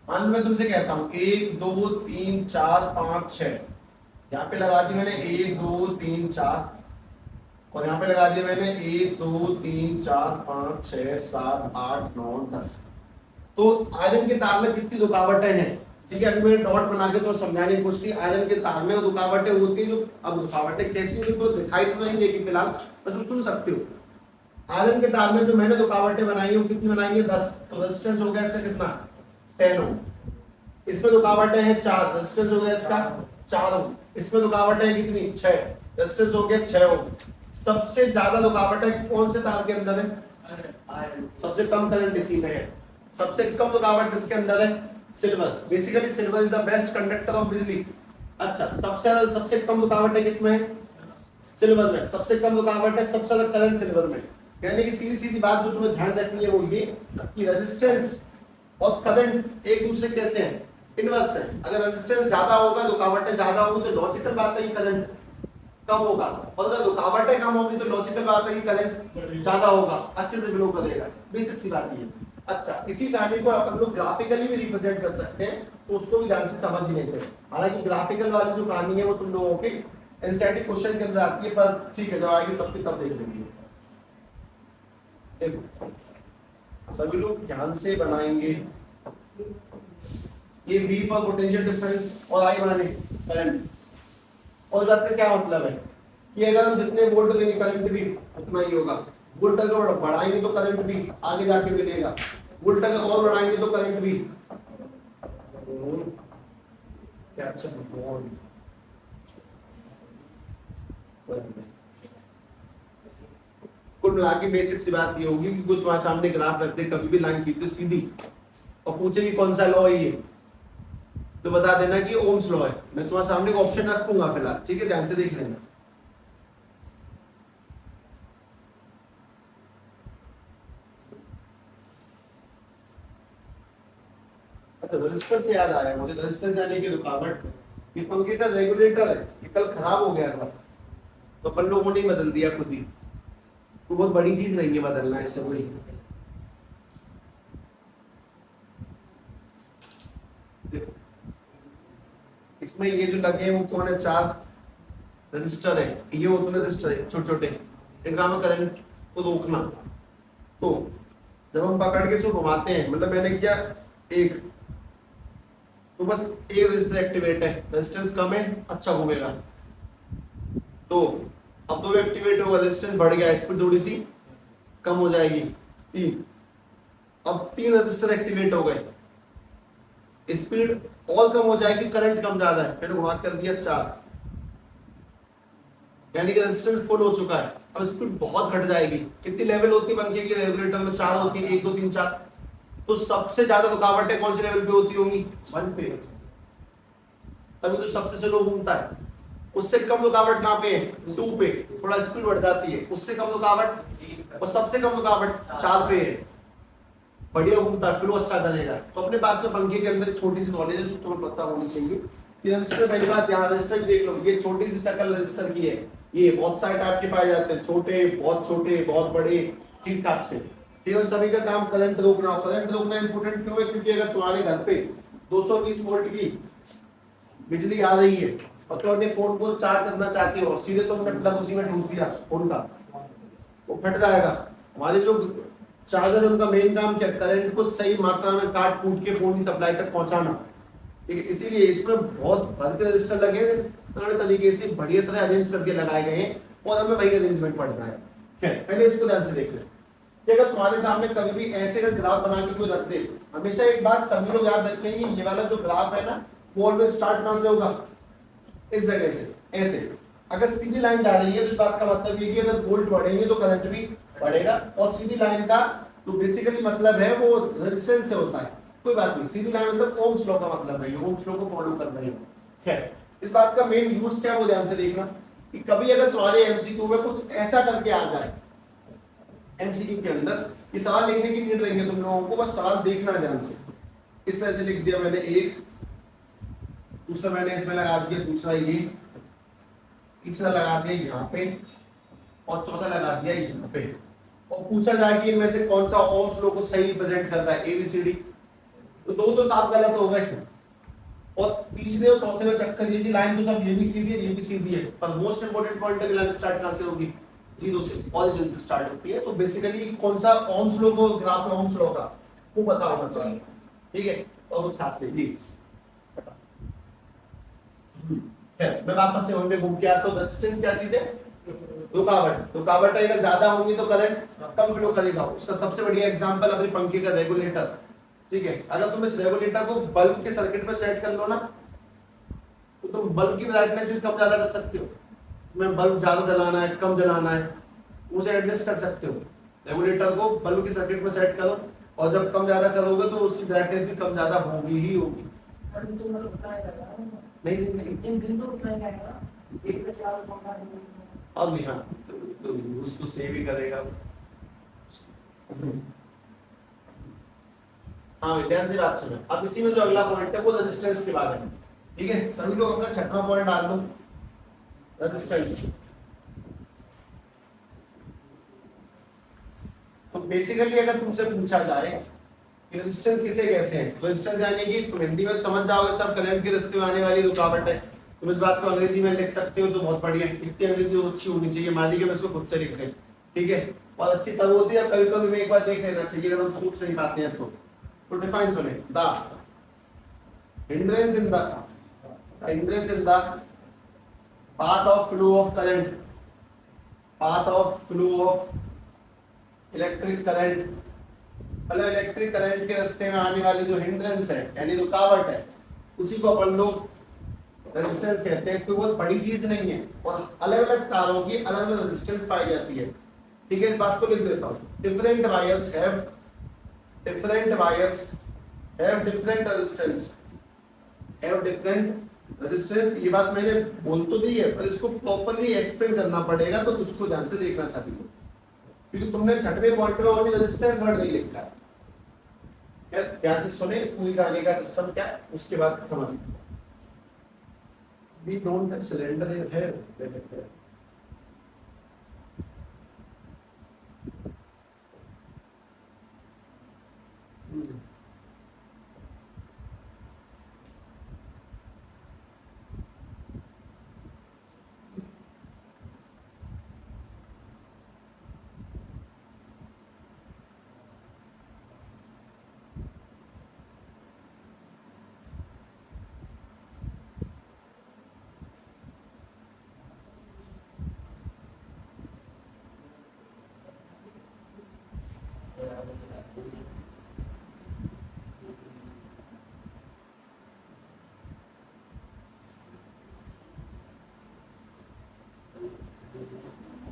मान लो मैं तुमसे कहता हूँ 1 2 3 4 5 6, यहाँ पे लगा दी मैंने 1 2 3 4, और यहाँ पे लगा दिया मैंने 1 2 3 4 5 6 7 8 9 10। तो आयरन के तार में कितनी रुकावटें हैं? ठीक है, अभी मैंने डॉट बना के तो समझाने की कोशिश की। आयरन के तार में रुकावटें होती है, जो अब रुकावटें कैसी होती तो दिखाई तो नहीं देगी फिलहाल, बस तुम सुन सकते हो। आयरन के तार में जो मैंने रुकावटें बनाई है वो कितनी बनाई है? 10। तो रेजिस्टेंस हो गया इसका कितना? 10 ओम। इसमें रुकावटें हैं 4, रेजिस्टेंस हो गया इसका 4 ओम। इसमें रुकावटें हैं कितनी? 6, रेजिस्टेंस हो गया 6 ओम। सबसे ज्यादा रुकावटें कौन से तार के अंदर है? आयरन। सबसे कम करंट इसी में है। सबसे कम रुकावट किसके अंदर है? Silver. Basically silver is the best conductor of बिजली। अच्छा, सबसे कम रुकावट है किसमें? सिल्वर में। सबसे कम रुकावट है, सबसे ज्यादा करंट सिल्वर में। यानी कि सीधी सीधी बात जो तुम्हें ध्यान रखनी है वो ये कि रेजिस्टेंस और करंट एक दूसरे कैसे हैं? इनवर्स है। अगर रेजिस्टेंस ज्यादा होगा, रुकावटें ज्यादा होगी, तो लॉजिकल बात है कि करंट कम होगा, और अगर रुकावटें कम होगी तो लॉजिकल बात है कि करंट ज्यादा होगा, अच्छे से फ्लो करेगा। बेसिक सी बात ये। अच्छा, इसी कहानी को अपन लोग ग्राफिकली भी रिप्रेजेंट कर सकते हैं, तो उसको भी ध्यान से समझ ही लेते हैं। हालांकि ग्राफिकल वाली जो कहानी है वो तुम लोगों के एनसीईआरटी क्वेश्चन के अंदर आती है, पर ठीक है, जब आएगी तब की तब देख लेंगे। देखो सभी लोग ध्यान से बनाएंगे। ये V फॉर पोटेंशियल डिफरेंस और I माने करंट। और बात का क्या मतलब है कि अगर हम जितने वोल्ट देंगे करंट भी उतना ही होगा। वोल्ट अगर बढ़ाएंगे तो करंट भी आगे जाके मिलेगा, वोल्ट अगर और बढ़ाएंगे तो करंट भी। क्या अच्छा कुल मिला के बेसिक सी बात ये होगी कि कुछ तुम्हारे सामने ग्राफ रख दे, कभी भी लाइन खींच दे सीधी और पूछे कि कौन सा लॉ है ये, तो बता देना कि ओम्स लॉ है। मैं तुम्हारे सामने एक ऑप्शन रखूंगा फिलहाल, ठीक है, ध्यान से देख लेना। अच्छा, रेजिस्टेंस से याद आया मुझे, रेजिस्टेंस यानी कि रुकावट। ये पंखे का रेगुलेटर है, ये कल खराब हो गया था तो अपन लोगों ने बदल दिया खुद ही। तो बहुत बड़ी चीज नहीं है बदलना, ऐसे कोई। इसमें ये जो लगे हैं वो कौन है? 4 रजिस्टर है, ये उतने रजिस्टर है छोटे छोटे, इनका हमें करंट को रोकना। तो जब हम पकड़ के इसको घुमाते हैं, मतलब मैंने क्या, एक तो बस एक रजिस्टर एक्टिवेट है, रेजिस्टेंस कम है, अच्छा घूमेगा। दो, अब दो एक्टिवेट होगा, रेजिस्टेंस बढ़ गया, स्पीड थोड़ी सी कम हो जाएगी। तीन, अब तीन रजिस्टर एक्टिवेट हो गए, स्पीड और कम हो जाएगी, करंट कम ज्यादा है, मैंने घुमा कर दिया चार, यानी कि रेजिस्टेंस फुल हो चुका है। अब स्पीड बहुत घट जाएगी, कितनी लेवल होती है पंखे की रेगुलेटर में? चार होती है, एक दो तीन चार। तो सबसे ज्यादा रुकावटें कौन से लेवल पे होती होंगी? वन पे, तभी तो सबसे स्लो घूमता है। उससे कम रुकावट कहाँ पे है? टू पे, थोड़ा स्पीड बढ़ जाती है, उससे कम रुकावट, और सबसे कम रुकावट चार पे है, बढ़िया घूमता है, फ्लो अच्छा करेगा। तो अपने पास में पंखे के अंदर छोटी सी नॉलेज है जो तुम्हें पता होनी चाहिए कि रजिस्टर, पहली बात यहाँ रजिस्टर भी देख लो, ये छोटी सी शक्ल रजिस्टर की है, ये बहुत सारे टाइप के पाए जाते हैं, छोटे, बहुत बड़े, ठीक ठाक से। ठीक है, सभी का काम करंट रोकना हो। करंट रोकना इंपोर्टेंट क्यों है? क्योंकि अगर तुम्हारे घर पे 220 वोल्ट की बिजली आ रही है और तुम अपने फोन को चार्ज करना चाहते हो, सीधे तुमने प्लग उसी में ठूस दिया फोन का, वो फट जाएगा। हमारे जो चार्जर है उनका मेन काम क्या? करंट को सही मात्रा में काट कूट के फोन की सप्लाई तक पहुंचाना। ठीक है, इसीलिए इसमें बहुत भर के रजिस्टर लगे हैं, तरह तरीके से बढ़िया तरह अरेंज करके लगाए गए हैं, और हमें वही अरेंजमेंट पड़ना है। खैर, पहले इसको ध्यान से देख लें कि अगर तुम्हारे सामने कभी भी ऐसे का ग्राफ बना के कोई रख दे, हमेशा एक बात सभी लोग याद रखेंगे, ये वाला जो ग्राफ है ना, वो ऑलवेज स्टार्ट कहां से होगा? इस जगह से, ऐसे। अगर सीधी लाइन जा रही है तो इस बात का मतलब ये कि अगर वोल्ट बढ़ेंगे तो करंट भी बढ़ेगा, और सीधी लाइन का तो बेसिकली मतलब है वो रेजिस्टेंस से होता है। कोई बात नहीं, सीधी लाइन मतलब ओम्स लॉ का मतलब है, ये ओम्स लॉ को फॉलो कर रहे हैं। खैर, इस बात का मेन यूज क्या है वो ध्यान से देखना कि कभी अगर तुम्हारे एमसीक्यू में कुछ ऐसा करके आ जाए, एमसीक्यू के अंदर ये सवाल लिखने की नीड देंगे तुम लोगों को, बस सवाल देखना ध्यान से। इस तरह से लिख दिया मैंने एक, दूसरा मैंने इसमें लगा दिया, दूसरा ये, तीसरा लगा दिया यहाँ पे, और चौथा लगा दिया यहाँ पे, और पूछा जाए कि इनमें से कौन सा ओम्स लॉ को सही रिप्रेजेंट करता है, एबीसीडी, तो दो तो साफ गलत हो गए, और तीसरे और चौथे में चक्कर ये कि लाइन तो सब ये भी सीधी है, ये भी सीधी है, पर मोस्ट इंपोर्टेंट पॉइंट है कि लाइन स्टार्ट कहां से होगी? जीरो से, ओरिजिन से स्टार्ट होती है। तो बेसिकली कौन सा ओम्स लॉ को ग्राफ में ओम्स लॉ का वो पता होना चाहिए। ठीक है, और कुछ खास नहीं जी। खैर, मैं वापस से वहीं पे घूम के आता हूं। रेजिस्टेंस क्या चीज है? रुकावट। रुकावट अगर ज्यादा होंगी तो करंट कम फ्लो करेगा। उसका सबसे बढ़िया एग्जांपल अपने पंखे का रेगुलेटर। ठीक है, अगर तुम इस रेगुलेटर को बल्ब के सर्किट में सेट कर लो ना, तो तुम बल्ब की ब्राइटनेस भी कम ज्यादा कर सकते हो। तुम्हें बल्ब ज्यादा जलाना है, कम जलाना है, उसे एडजस्ट कर सकते हो। रेगुलेटर को बल्ब के सर्किट में सेट करो, और जब कम ज्यादा करोगे तो उसकी ब्राइटनेस भी कम ज्यादा होगी ही होगी। नहीं नहीं नहीं, अब नहीं, हाँ तो यूज तो सेव ही करेगा। हाँ, ध्यान से बात सुनो। अब इसी में जो अगला पॉइंट है वो रेजिस्टेंस के बारे में। ठीक है, सभी लोग अपना छठवां पॉइंट डाल दो, रेजिस्टेंस। तो बेसिकली अगर तुमसे पूछा जाए कि रेजिस्टेंस किसे कहते हैं, तो रेजिस्टेंस यानी कि तुम हिंदी में समझ जाओगे सब, करंट के रास्ते में आने वाली रुकावट है। तुम इस बात को अंग्रेजी में लिख सकते हो तो बहुत बढ़िया है, इतनी अंग्रेजी अच्छी होनी चाहिए, मानी कि मैं इसको खुद से लिख दें। ठीक है, और अच्छी तब होती है, कभी कभी मैं एक बार देख लेना चाहिए अगर हम सोच नहीं पाते हैं तो डिफाइन सुने, the hindrance in the path of flow of current, path of flow of electric current, मतलब इलेक्ट्रिक करंट के रास्ते में आने वाली जो हिंड्रेंस है यानी रुकावट है, उसी को अपन लोग रेजिस्टेंस कहते हैं। कोई बहुत बड़ी चीज नहीं है, और अलग अलग तारों की अलग अलग रेजिस्टेंस पाई जाती है। ठीक है, इस बात को लिख देता हूँ, different wires have different resistance, have different resistance. ये बात मैंने बोल तो दी है, पर इसको प्रॉपर्ली एक्सप्लेन करना पड़ेगा, तो उसको ध्यान से देखना सभी को, क्योंकि तुमने छठवें पॉइंट में ओनली रेजिस्टेंस वर्ड नहीं लिखा है। ध्यान से सुने इस पूरी कहानी का सिस्टम क्या है, उसके बाद समझ। We don't have cylinder in here,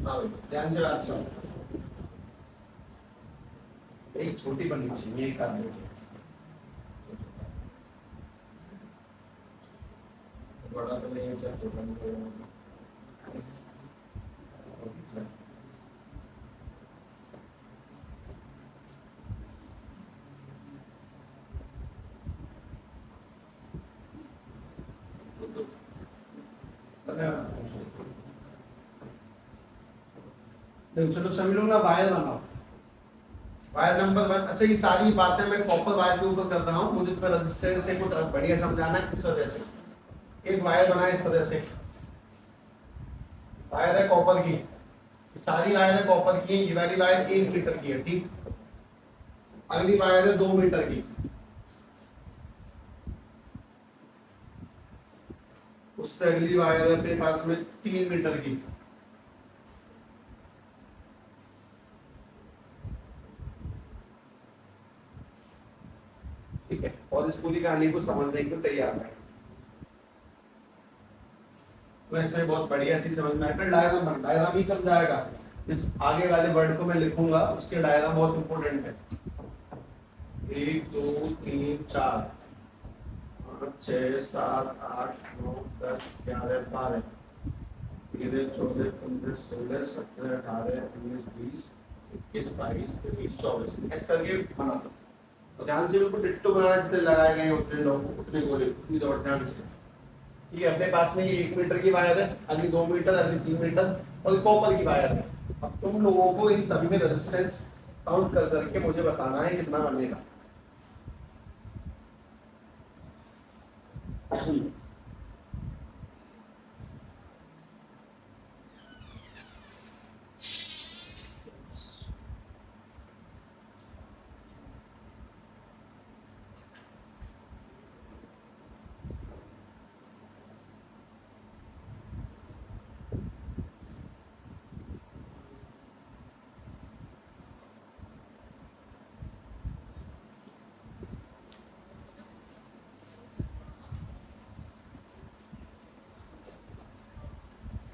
हाँ, ध्यान से बात सुनो। एक छोटी बननी चाहिए, एक आदमी की। बड़ा तो नहीं है, चाहे छोटा नहीं है। देखो चलो सभी लोग ना वायर बनाओ। Wire number 1। अच्छा, ये सारी बातें मैं कॉपर वायर के ऊपर कर रहा हूँ, मुझे तुम्हें रेजिस्टेंस से कुछ बढ़िया समझाना है। इस वजह से एक वायर बनाए इस तरह से, वायर है कॉपर की, सारी वायर है कॉपर की। ये वाली वायर 1 मीटर की है, ठीक। अगली वायर है 2 मीटर की, उससे अगली वायर है अपने पास में 3 मीटर की। ठीक है, और इस पूरी कहानी को समझने के लिए तैयार है। तो इसमें बहुत बढ़िया चीज समझ में आएगा। डायग्राम ही समझाएगा। इस आगे वाले वर्ड को मैं लिखूंगा, उसके डायग्राम बहुत इंपॉर्टेंट है। 1 2 3 4 5 6 7 8 9 10 11 12 13 14 15 16 17 18 19 20 21 22 23 24 ऐसे करके बना दो। तो ध्यान से बिल्कुल डिट्टो बनाना, जितने लगाए गए उतने लोग उतने गोले उतनी दौड़, ध्यान से। ये अपने पास में ये 1 मीटर की वायर है, अगली 2 मीटर, अगली 3 मीटर, और कॉपर की वायर है। अब तुम लोगों को इन सभी में रेजिस्टेंस काउंट कर करके मुझे बताना है कितना बनेगा।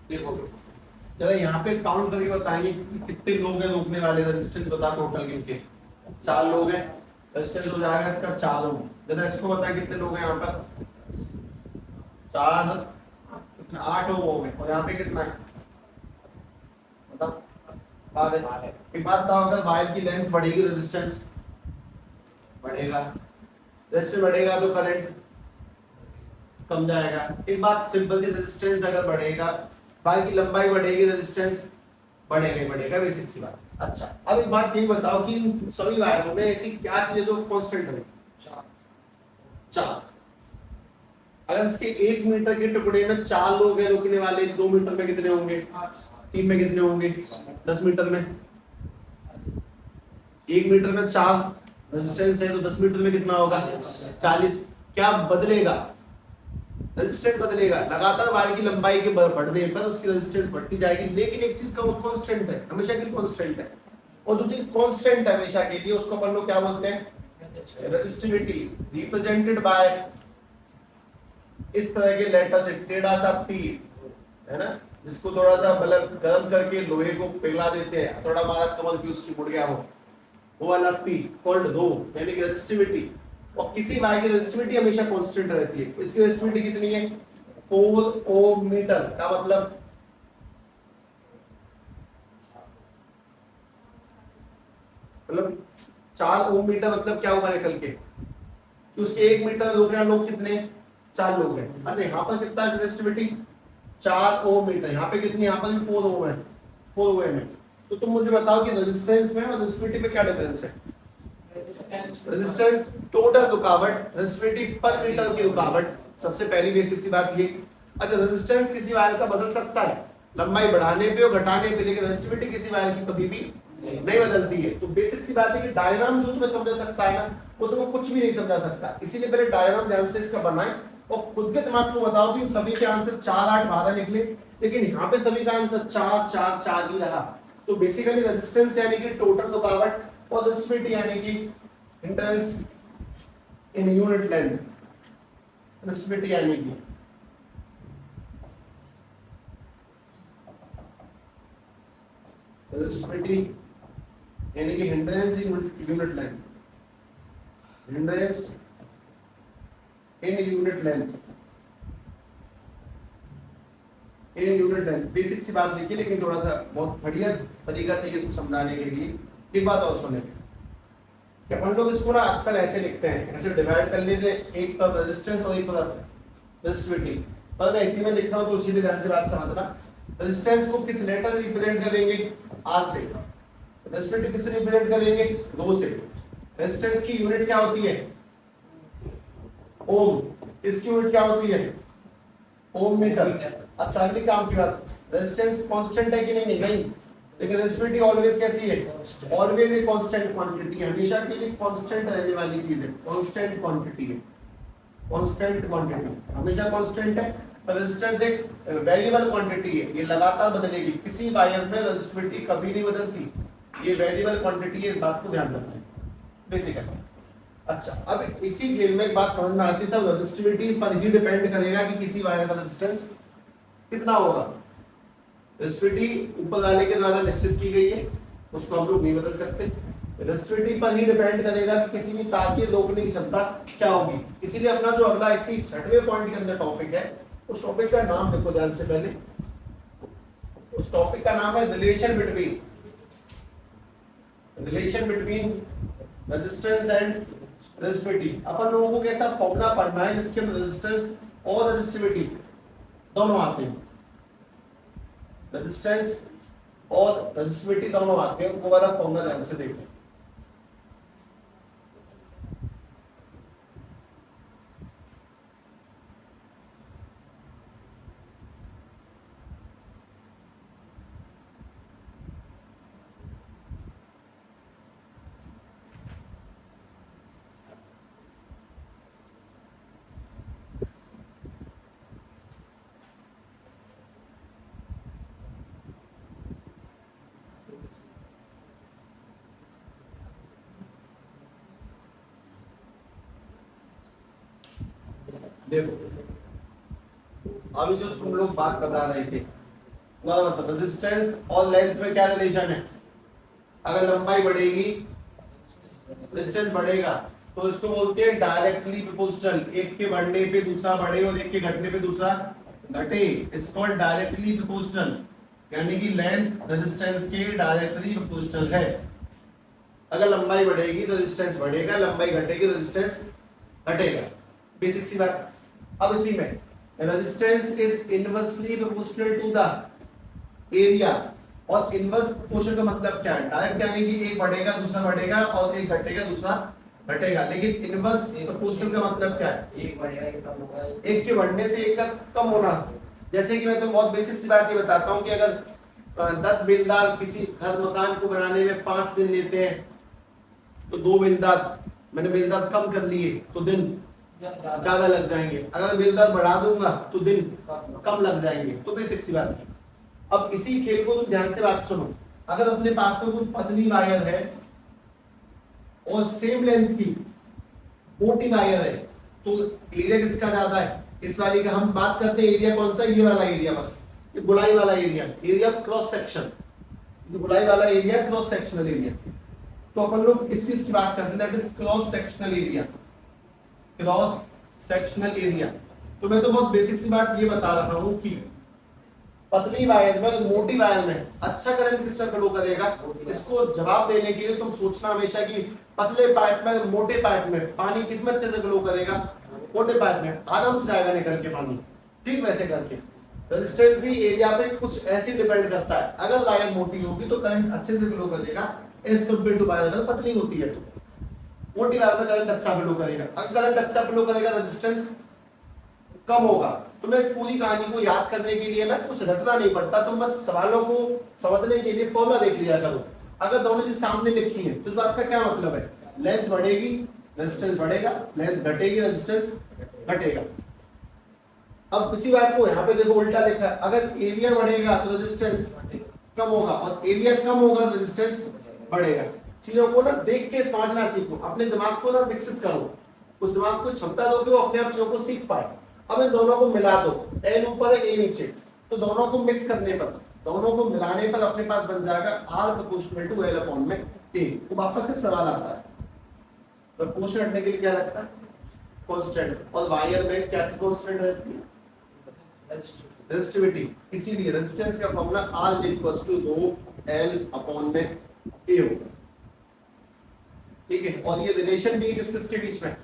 देखो जरा यहाँ पे काउंट करके बताएंगे कि कितने लोग हैं रोकने वाले। रेजिस्टेंस बता टोटल कितने। 4 लोग हैं, रेजिस्टेंस हो जाएगा इसका 4 ओम। जरा इसको बता कितने लोग हैं यहाँ पर। 4 कितना 8 ओम हो गए, और यहाँ पे कितना है बताओ। 12। एक बात बताओ, अगर वायर की लेंथ बढ़ेगी रेजिस्टेंस बढ़ेगा, रेजिस्टेंस बढ़ेगा तो करंट कम जाएगा। एक बात सिंपल सी, रेजिस्टेंस अगर बढ़ेगा, वायर की लंबाई बढ़ेगी, रेजिस्टेंस बढ़ेगा ही बढ़ेगा, बेसिक सी बात। अच्छा, अब एक बात ये बताओ कि इन सभी वायरों में ऐसी क्या चीज है जो कांस्टेंट है। चार। अगर इसके 1 मीटर के टुकड़े में 4 लोग हैं रोकने वाले, 2 मीटर में कितने होंगे, 3 में कितने होंगे, 10 मीटर में। 1 मीटर में 4 रेजिस्टेंस है तो 10 मीटर में कितना होगा, 40। क्या बदलेगा, रेजिस्टेंस बदलेगा। लगातार वायर की लंबाई के बढ़ने पर उसकी रेजिस्टेंस बढ़ती जाएगी, लेकिन एक चीज का कांस्टेंट है, हमेशा के लिए कांस्टेंट है। और जो चीज कांस्टेंट है हमेशा के लिए, उसको अपन लोग क्या बोलते हैं, रेजिस्टिविटी, रिप्रेजेंटेड बाय इस तरह के लेटर से, टेढ़ा सा पी, है ना, जिसको थोड़ा सा मतलब गर्म करके लोहे को पिघला देते हैं, थोड़ा हमारा कमर की उसकी मुड़िया हो, वो वाला पी कॉल्ड रो, यानी कि रेजिस्टिविटी। और किसी वायर की रेजिस्टिविटी हमेशा कांस्टेंट रहती है। इसकी रेजिस्टिविटी कितनी है, 4 ओम मीटर। का मतलब मतलब 4 ओम मीटर मतलब क्या हुआ निकल के कि उसके 1 मीटर रोकने लोग कितने, 4 लोग हैं। अच्छा, यहाँ पर कितना है रेजिस्टिविटी, 4 ओम मीटर। यहाँ पे कितनी, यहाँ पर भी 4 ओम है, 4 ओम है। तो तुम मुझे बताओ कि रेजिस्टेंस में और रेजिस्टिविटी में क्या डिफरेंस है। रेजिस्टेंस टोटल रुकावट, रेजिस्टिविटी पर मीटर की रुकावट, सबसे पहली बेसिक सी बात ये। अच्छा, रेजिस्टेंस किसी वायर का बदल सकता है लंबाई बढ़ाने पे और घटाने पे, लेकिन रेजिस्टिविटी किसी वायर की कभी भी नहीं बदलती है। तो बेसिक सी बात है कि डायग्राम जो तुम्हें समझा सकता है ना, वो तुम्हें कुछ भी नहीं समझा सकता। इसीलिए पहले डायग्राम ध्यान से इसका बनाए और खुद के दिमाग को बताओ कि सभी के आंसर 4 8 12 निकले, लेकिन यहाँ पे सभी का आंसर 4 4 4 ही रहा। तो बेसिकली रेजिस्टेंस यानी कि टोटल रुकावट, और रेजिस्टिविटी यानी कि hindrance in unit length, resistivity यानी कि रेजिस्टिविटी यानी कि hindrance in unit length, hindrance in unit length, in unit length. Basic सी बात देखिए, लेकिन थोड़ा सा बहुत बढ़िया तरीका चाहिए इसको समझाने के लिए। एक बात और सुने कि अपन लोग इसको ना अक्सर ऐसे लिखते हैं, ऐसे डिवाइड कर लेते हैं, एक तरफ रेजिस्टेंस और एक तरफ रेजिस्टिविटी। पर मैं इसी में लिख रहा हूं तो सीधे ध्यान से बात समझना। रेजिस्टेंस को किस लेटर से रिप्रेजेंट करेंगे? आर से। रेजिस्टिविटी किससे रिप्रेजेंट करेंगे? 2 से। रेजिस्टेंस की यूनिट क्या होती है? ओम। इसकी यूनिट क्या होती है? ओम मीटर। अच्छा, अगली काम की बात, रेजिस्टेंस कांस्टेंट है कि नहीं? नहीं। लेकिन रेजिस्टिविटी ऑलवेज कैसी है? ऑलवेज ए कांस्टेंट क्वांटिटी, हमेशा के लिए कांस्टेंट रहने वाली चीज है, कांस्टेंट क्वांटिटी है, कांस्टेंट क्वांटिटी हमेशा कांस्टेंट है। रेजिस्टेंस एक वेरिएबल क्वांटिटी है, ये लगातार बदलेगी, किसी वायर में रेजिस्टिविटी कभी नहीं बदलती, ये वेरिएबल क्वांटिटी है, इस बात को ध्यान रखना है बेसिकली। अच्छा, अब इसी खेल में एक बात समझ में आती है, सब रेजिस्टिविटी पर ही डिपेंड करेगा कि किसी वायर का रेजिस्टेंस कितना होगा। रेजिस्टिविटी ऊपर वाले के द्वारा निश्चित की गई है, उसको हम लोग नहीं बदल सकते। रेजिस्टिविटी पर ही डिपेंड करेगा कि किसी भी तार की रोकने की क्षमता क्या होगी। इसीलिए अपना जो अगला इसी 6वें पॉइंट के अंदर टॉपिक है, उस टॉपिक का नाम देखो ध्यान से पहले। उस टॉपिक का नाम है relation between resistance and resistivity. अपन लोगों को कैसा फॉर्मूला पढ़ना है जिसके अंदर रेजिस्टेंस और रेजिस्टिविटी दोनों आते हैं, रेजिस्टेंस और रेजिस्टिविटी दोनों आते हैं, वो वाला फॉर्मूला ध्यान से देखो। देखो अभी जो तुम लोग बात बता रहे थे, रेजिस्टेंस और लेंथ में क्या रिलेशन है? अगर लंबाई बढ़ेगी रेजिस्टेंस बढ़ेगा, तो इसको बोलते हैं डायरेक्टली प्रोपोर्शनल। एक के बढ़ने पे दूसरा बढ़े और एक के घटने पे दूसरा घटे, इसको डायरेक्टली प्रोपोर्शनल, यानी कि लेंथ रेजिस्टेंस के डायरेक्टली प्रोपोर्शनल है। अगर लंबाई बढ़ेगी तो रेजिस्टेंस बढ़ेगा, लंबाई घटेगी तो रेजिस्टेंस घटेगा, बेसिक सी बात। अब इसी में resistance is inversely proportional to the area, और इनवर्स प्रोपोर्शन का मतलब क्या है? डायरेक्ट यानी कि एक बढ़ेगा दूसरा बढ़ेगा और एक घटेगा दूसरा घटेगा, लेकिन इनवर्स प्रोपोर्शनल का मतलब क्या है? एक बढ़ेगा एक कम होगा, एक के बढ़ने से एक का कम होना। जैसे कि मैं तो बहुत बेसिक सी बात ये बताता हूँ कि अगर 10 बेलदार किसी घर मकान को बनाने में 5 दिन लेते हैं, तो 2 बेलदार मैंने बेलदार कम कर लिए तो दिन ज्यादा लग जाएंगे, अगर बेलदार बढ़ा दूंगा तो दिन कम लग जाएंगे, तो बेसिक सी बात है। अब इसी खेल को तुम ध्यान से बात सुनो, अगर अपने पास में कुछ पतली वायर है और सेम लेंथ की मोटी वायर है, तो एरिया किसका ज्यादा है? इस वाली का। हम बात करते हैं एरिया कौन सा? ये वाला एरिया, बस ये गुलाई वाला एरिया, एरिया क्रॉस सेक्शन, ये गुलाई वाला एरिया क्रॉस सेक्शनल एरिया। तो अपन लोग इस चीज की बात करते हैं, that is cross sectional area, cross sectional area. तो मैं तो बहुत बेसिक सी बात ये बता रहा हूं कि पतली वायर में और मोटी वायर में अच्छा करंट किसमें फ्लो करेगा? इसको जवाब देने के लिए तुम सोचना हमेशा कि पतले पाइप में मोटे पाइप में पानी किसमें अच्छे से फ्लो करेगा? मोटे पाइप में आराम से जाएगा निकल के पानी। ठीक वैसे करके रेजिस्टेंस भी एरिया पे कुछ ऐसे डिपेंड करता है, अगर वायर मोटी होगी तो करंट अच्छे से फ्लो करेगा एज कंपेयर टू वायर अगर पतली होती है तो। मोटी वायर में करंट अच्छा फ्लो करेगा, अगर करंट अच्छा फ्लो करेगा रेजिस्टेंस कम होगा। तो मैं इस पूरी कहानी को याद करने के लिए ना कुछ रटना नहीं पड़ता, तुम बस सवालों को समझने के लिए फॉर्मूला देख लिया करो। अगर दोनों चीज सामने लिखी है तो इस बात का क्या मतलब है? लेंथ बढ़ेगी रेजिस्टेंस बढ़ेगा, लेंथ घटेगी रेजिस्टेंस घटेगा। अब इसी बात को यहाँ पे देखो उल्टा लिखा है, अगर एरिया बढ़ेगा तो रेजिस्टेंस कम होगा और एरिया कम होगा तो रेजिस्टेंस बढ़ेगा। चीजों को ना देख के समझना सीखो, अपने दिमाग को ना विकसित करो, उस दिमाग को क्षमता दो कि वो अपने आप चीजों को सीख पाए। अब इन दोनों को मिला दो, एन ऊपर है ए नीचे, तो दोनों को मिक्स करने पर दोनों को मिलाने पर अपने पास बन जाएगा R proportional to L upon में A। तो वापस से सवाल आता है प्रोपोर्शन हटने के लिए क्या लगता है कांस्टेंट, और वायर में क्या चीज कांस्टेंट रहती है रेजिस्टिविटी, इसीलिए रेजिस्टेंस का formula R equals to rho L upon में A होगा। ठीक है, और ये रिलेशन भी किस किसके बीच में,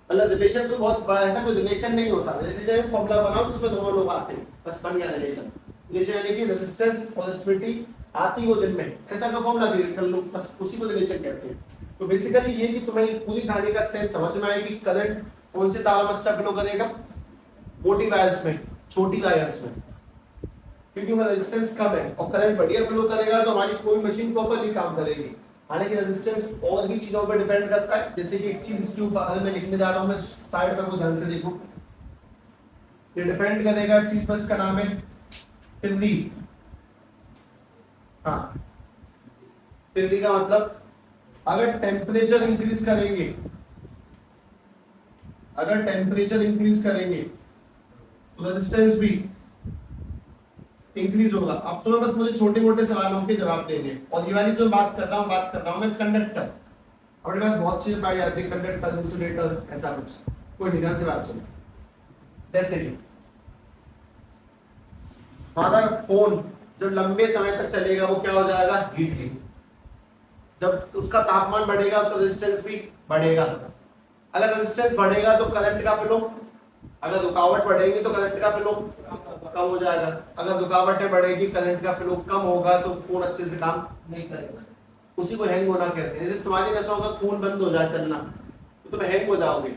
मतलब रिलेशन तो बहुत बड़ा, ऐसा कोई रिलेशन नहीं होता, रिलेशन फॉर्मूला बनाओ उसमें दोनों लोग आते हैं, बस बन गया रिलेशन। रिलेशन यानी कि रेजिस्टेंस पॉजिटिविटी आती हो जिनमें, ऐसा का फॉर्मूला क्रिएट कर लो, बस उसी को रिलेशन कहते हैं। तो बेसिकली ये कि तुम्हें पूरी कहानी का सेंस समझ में आए कि करंट कौन से तार में अच्छा फ्लो करेगा, मोटी वायर्स में, छोटी वायर्स में, क्योंकि उनका रेजिस्टेंस कम है, और करंट बढ़िया फ्लो करेगा तो हमारी कोई मशीन प्रॉपरली काम करेगी। हालांकि रेजिस्टेंस और भी चीजों पर डिपेंड करता है, जैसे कि एक चीज इसके ऊपर मैं लिखने जा रहा हूं, मैं साइड पर ध्यान से देखो, ये डिपेंड करेगा चीज पर, इसका नाम है पिंदी। हाँ, पिंदी का मतलब अगर टेम्परेचर इंक्रीज करेंगे, अगर टेम्परेचर इंक्रीज करेंगे तो रेजिस्टेंस भी इंक्रीज होगा। अब तुम्हें बस मुझे छोटे मोटे सवालों के जवाब देंगे, और ये वाली जो बात कर रहा हूं मैं कंडक्टर, अपने पास बहुत चीजें पाई जाती है, कंडक्टर, इंसुलेटर, ऐसा कुछ, कोई ध्यान से बात सुनो। जैसे कि हमारा फोन जब लंबे समय तक चलेगा वो क्या हो जाएगा, हीट। जब उसका तापमान बढ़ेगा उसका रेजिस्टेंस भी बढ़ेगा। अगर रेजिस्टेंस बढ़ेगा तो करंट का फ्लो, अगर रुकावट बढ़ेगी तो करंट का फ्लो कम हो जाएगा। अगर रुकावटें बढ़ेगी, करंट का फ्लो कम होगा तो फोन अच्छे से काम नहीं करेगा, उसी को हैंग होना कहते हैं। जैसे तुम्हारी नसों का खून बंद हो जाए चलना तो तुम हैंग हो जाओगे।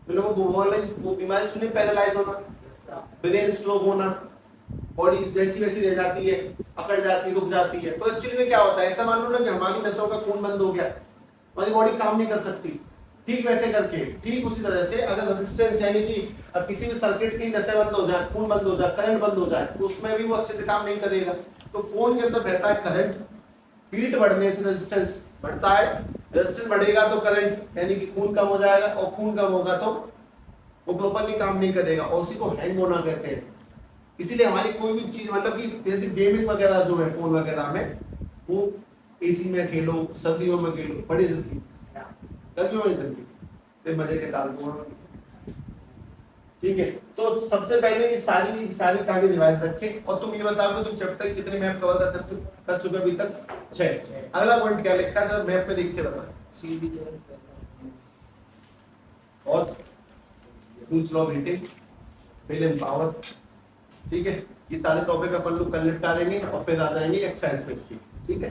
तुम लोगों को वो बीमारी सुनी, पैरालाइज होना, ब्रेन स्ट्रोक होना, बॉडी जैसी वैसी रह जाती है, अकड़ जाती है, रुक जाती है। तो एक्चुअली में क्या होता है, ऐसा मान लो ना कि हमारी नसों का खून बंद हो गया, हमारी बॉडी काम नहीं कर सकती, ठीक वैसे करके, ठीक उसी तरह से अगर रेजिस्टेंस यानी कि किसी भी सर्किट की नसें बंद हो जाए, खून बंद हो जाए, करंट बंद हो जाए, तो उसमें भी वो अच्छे से काम नहीं करेगा। तो फोन के अंदर बहता है करंट, हीट बढ़ने से रेजिस्टेंस बढ़ता है, रेजिस्टेंस बढ़ेगा तो करंट यानी कि खून कम हो जाएगा, और खून कम होगा तो वो प्रॉपर्ली काम नहीं करेगा, और उसी को हैंग होना कहते हैं। इसीलिए हमारी कोई भी चीज, मतलब कि जैसे गेमिंग वगैरह जो है फोन वगैरह में, वो एसी में खेलो, सर्दियों में खेलो, बड़ी जल्दी गर्मियों में जल्दी मजे के ताल को। ठीक है, तो सबसे पहले ये सारी कहानी रिवाइज रखे, और तुम ये बताओ कि तुम चैप्टर कितने मैप कवर कर सकते हो, कर चुके अभी तक 6। अगला पॉइंट क्या लिखा है जब मैप में देख के बता, और rules law of heating, film power. ठीक है, ये सारे टॉपिक अपन लोग कल निपटा देंगे और फिर आ जाएंगे एक्सरसाइज पे इसकी। ठीक है।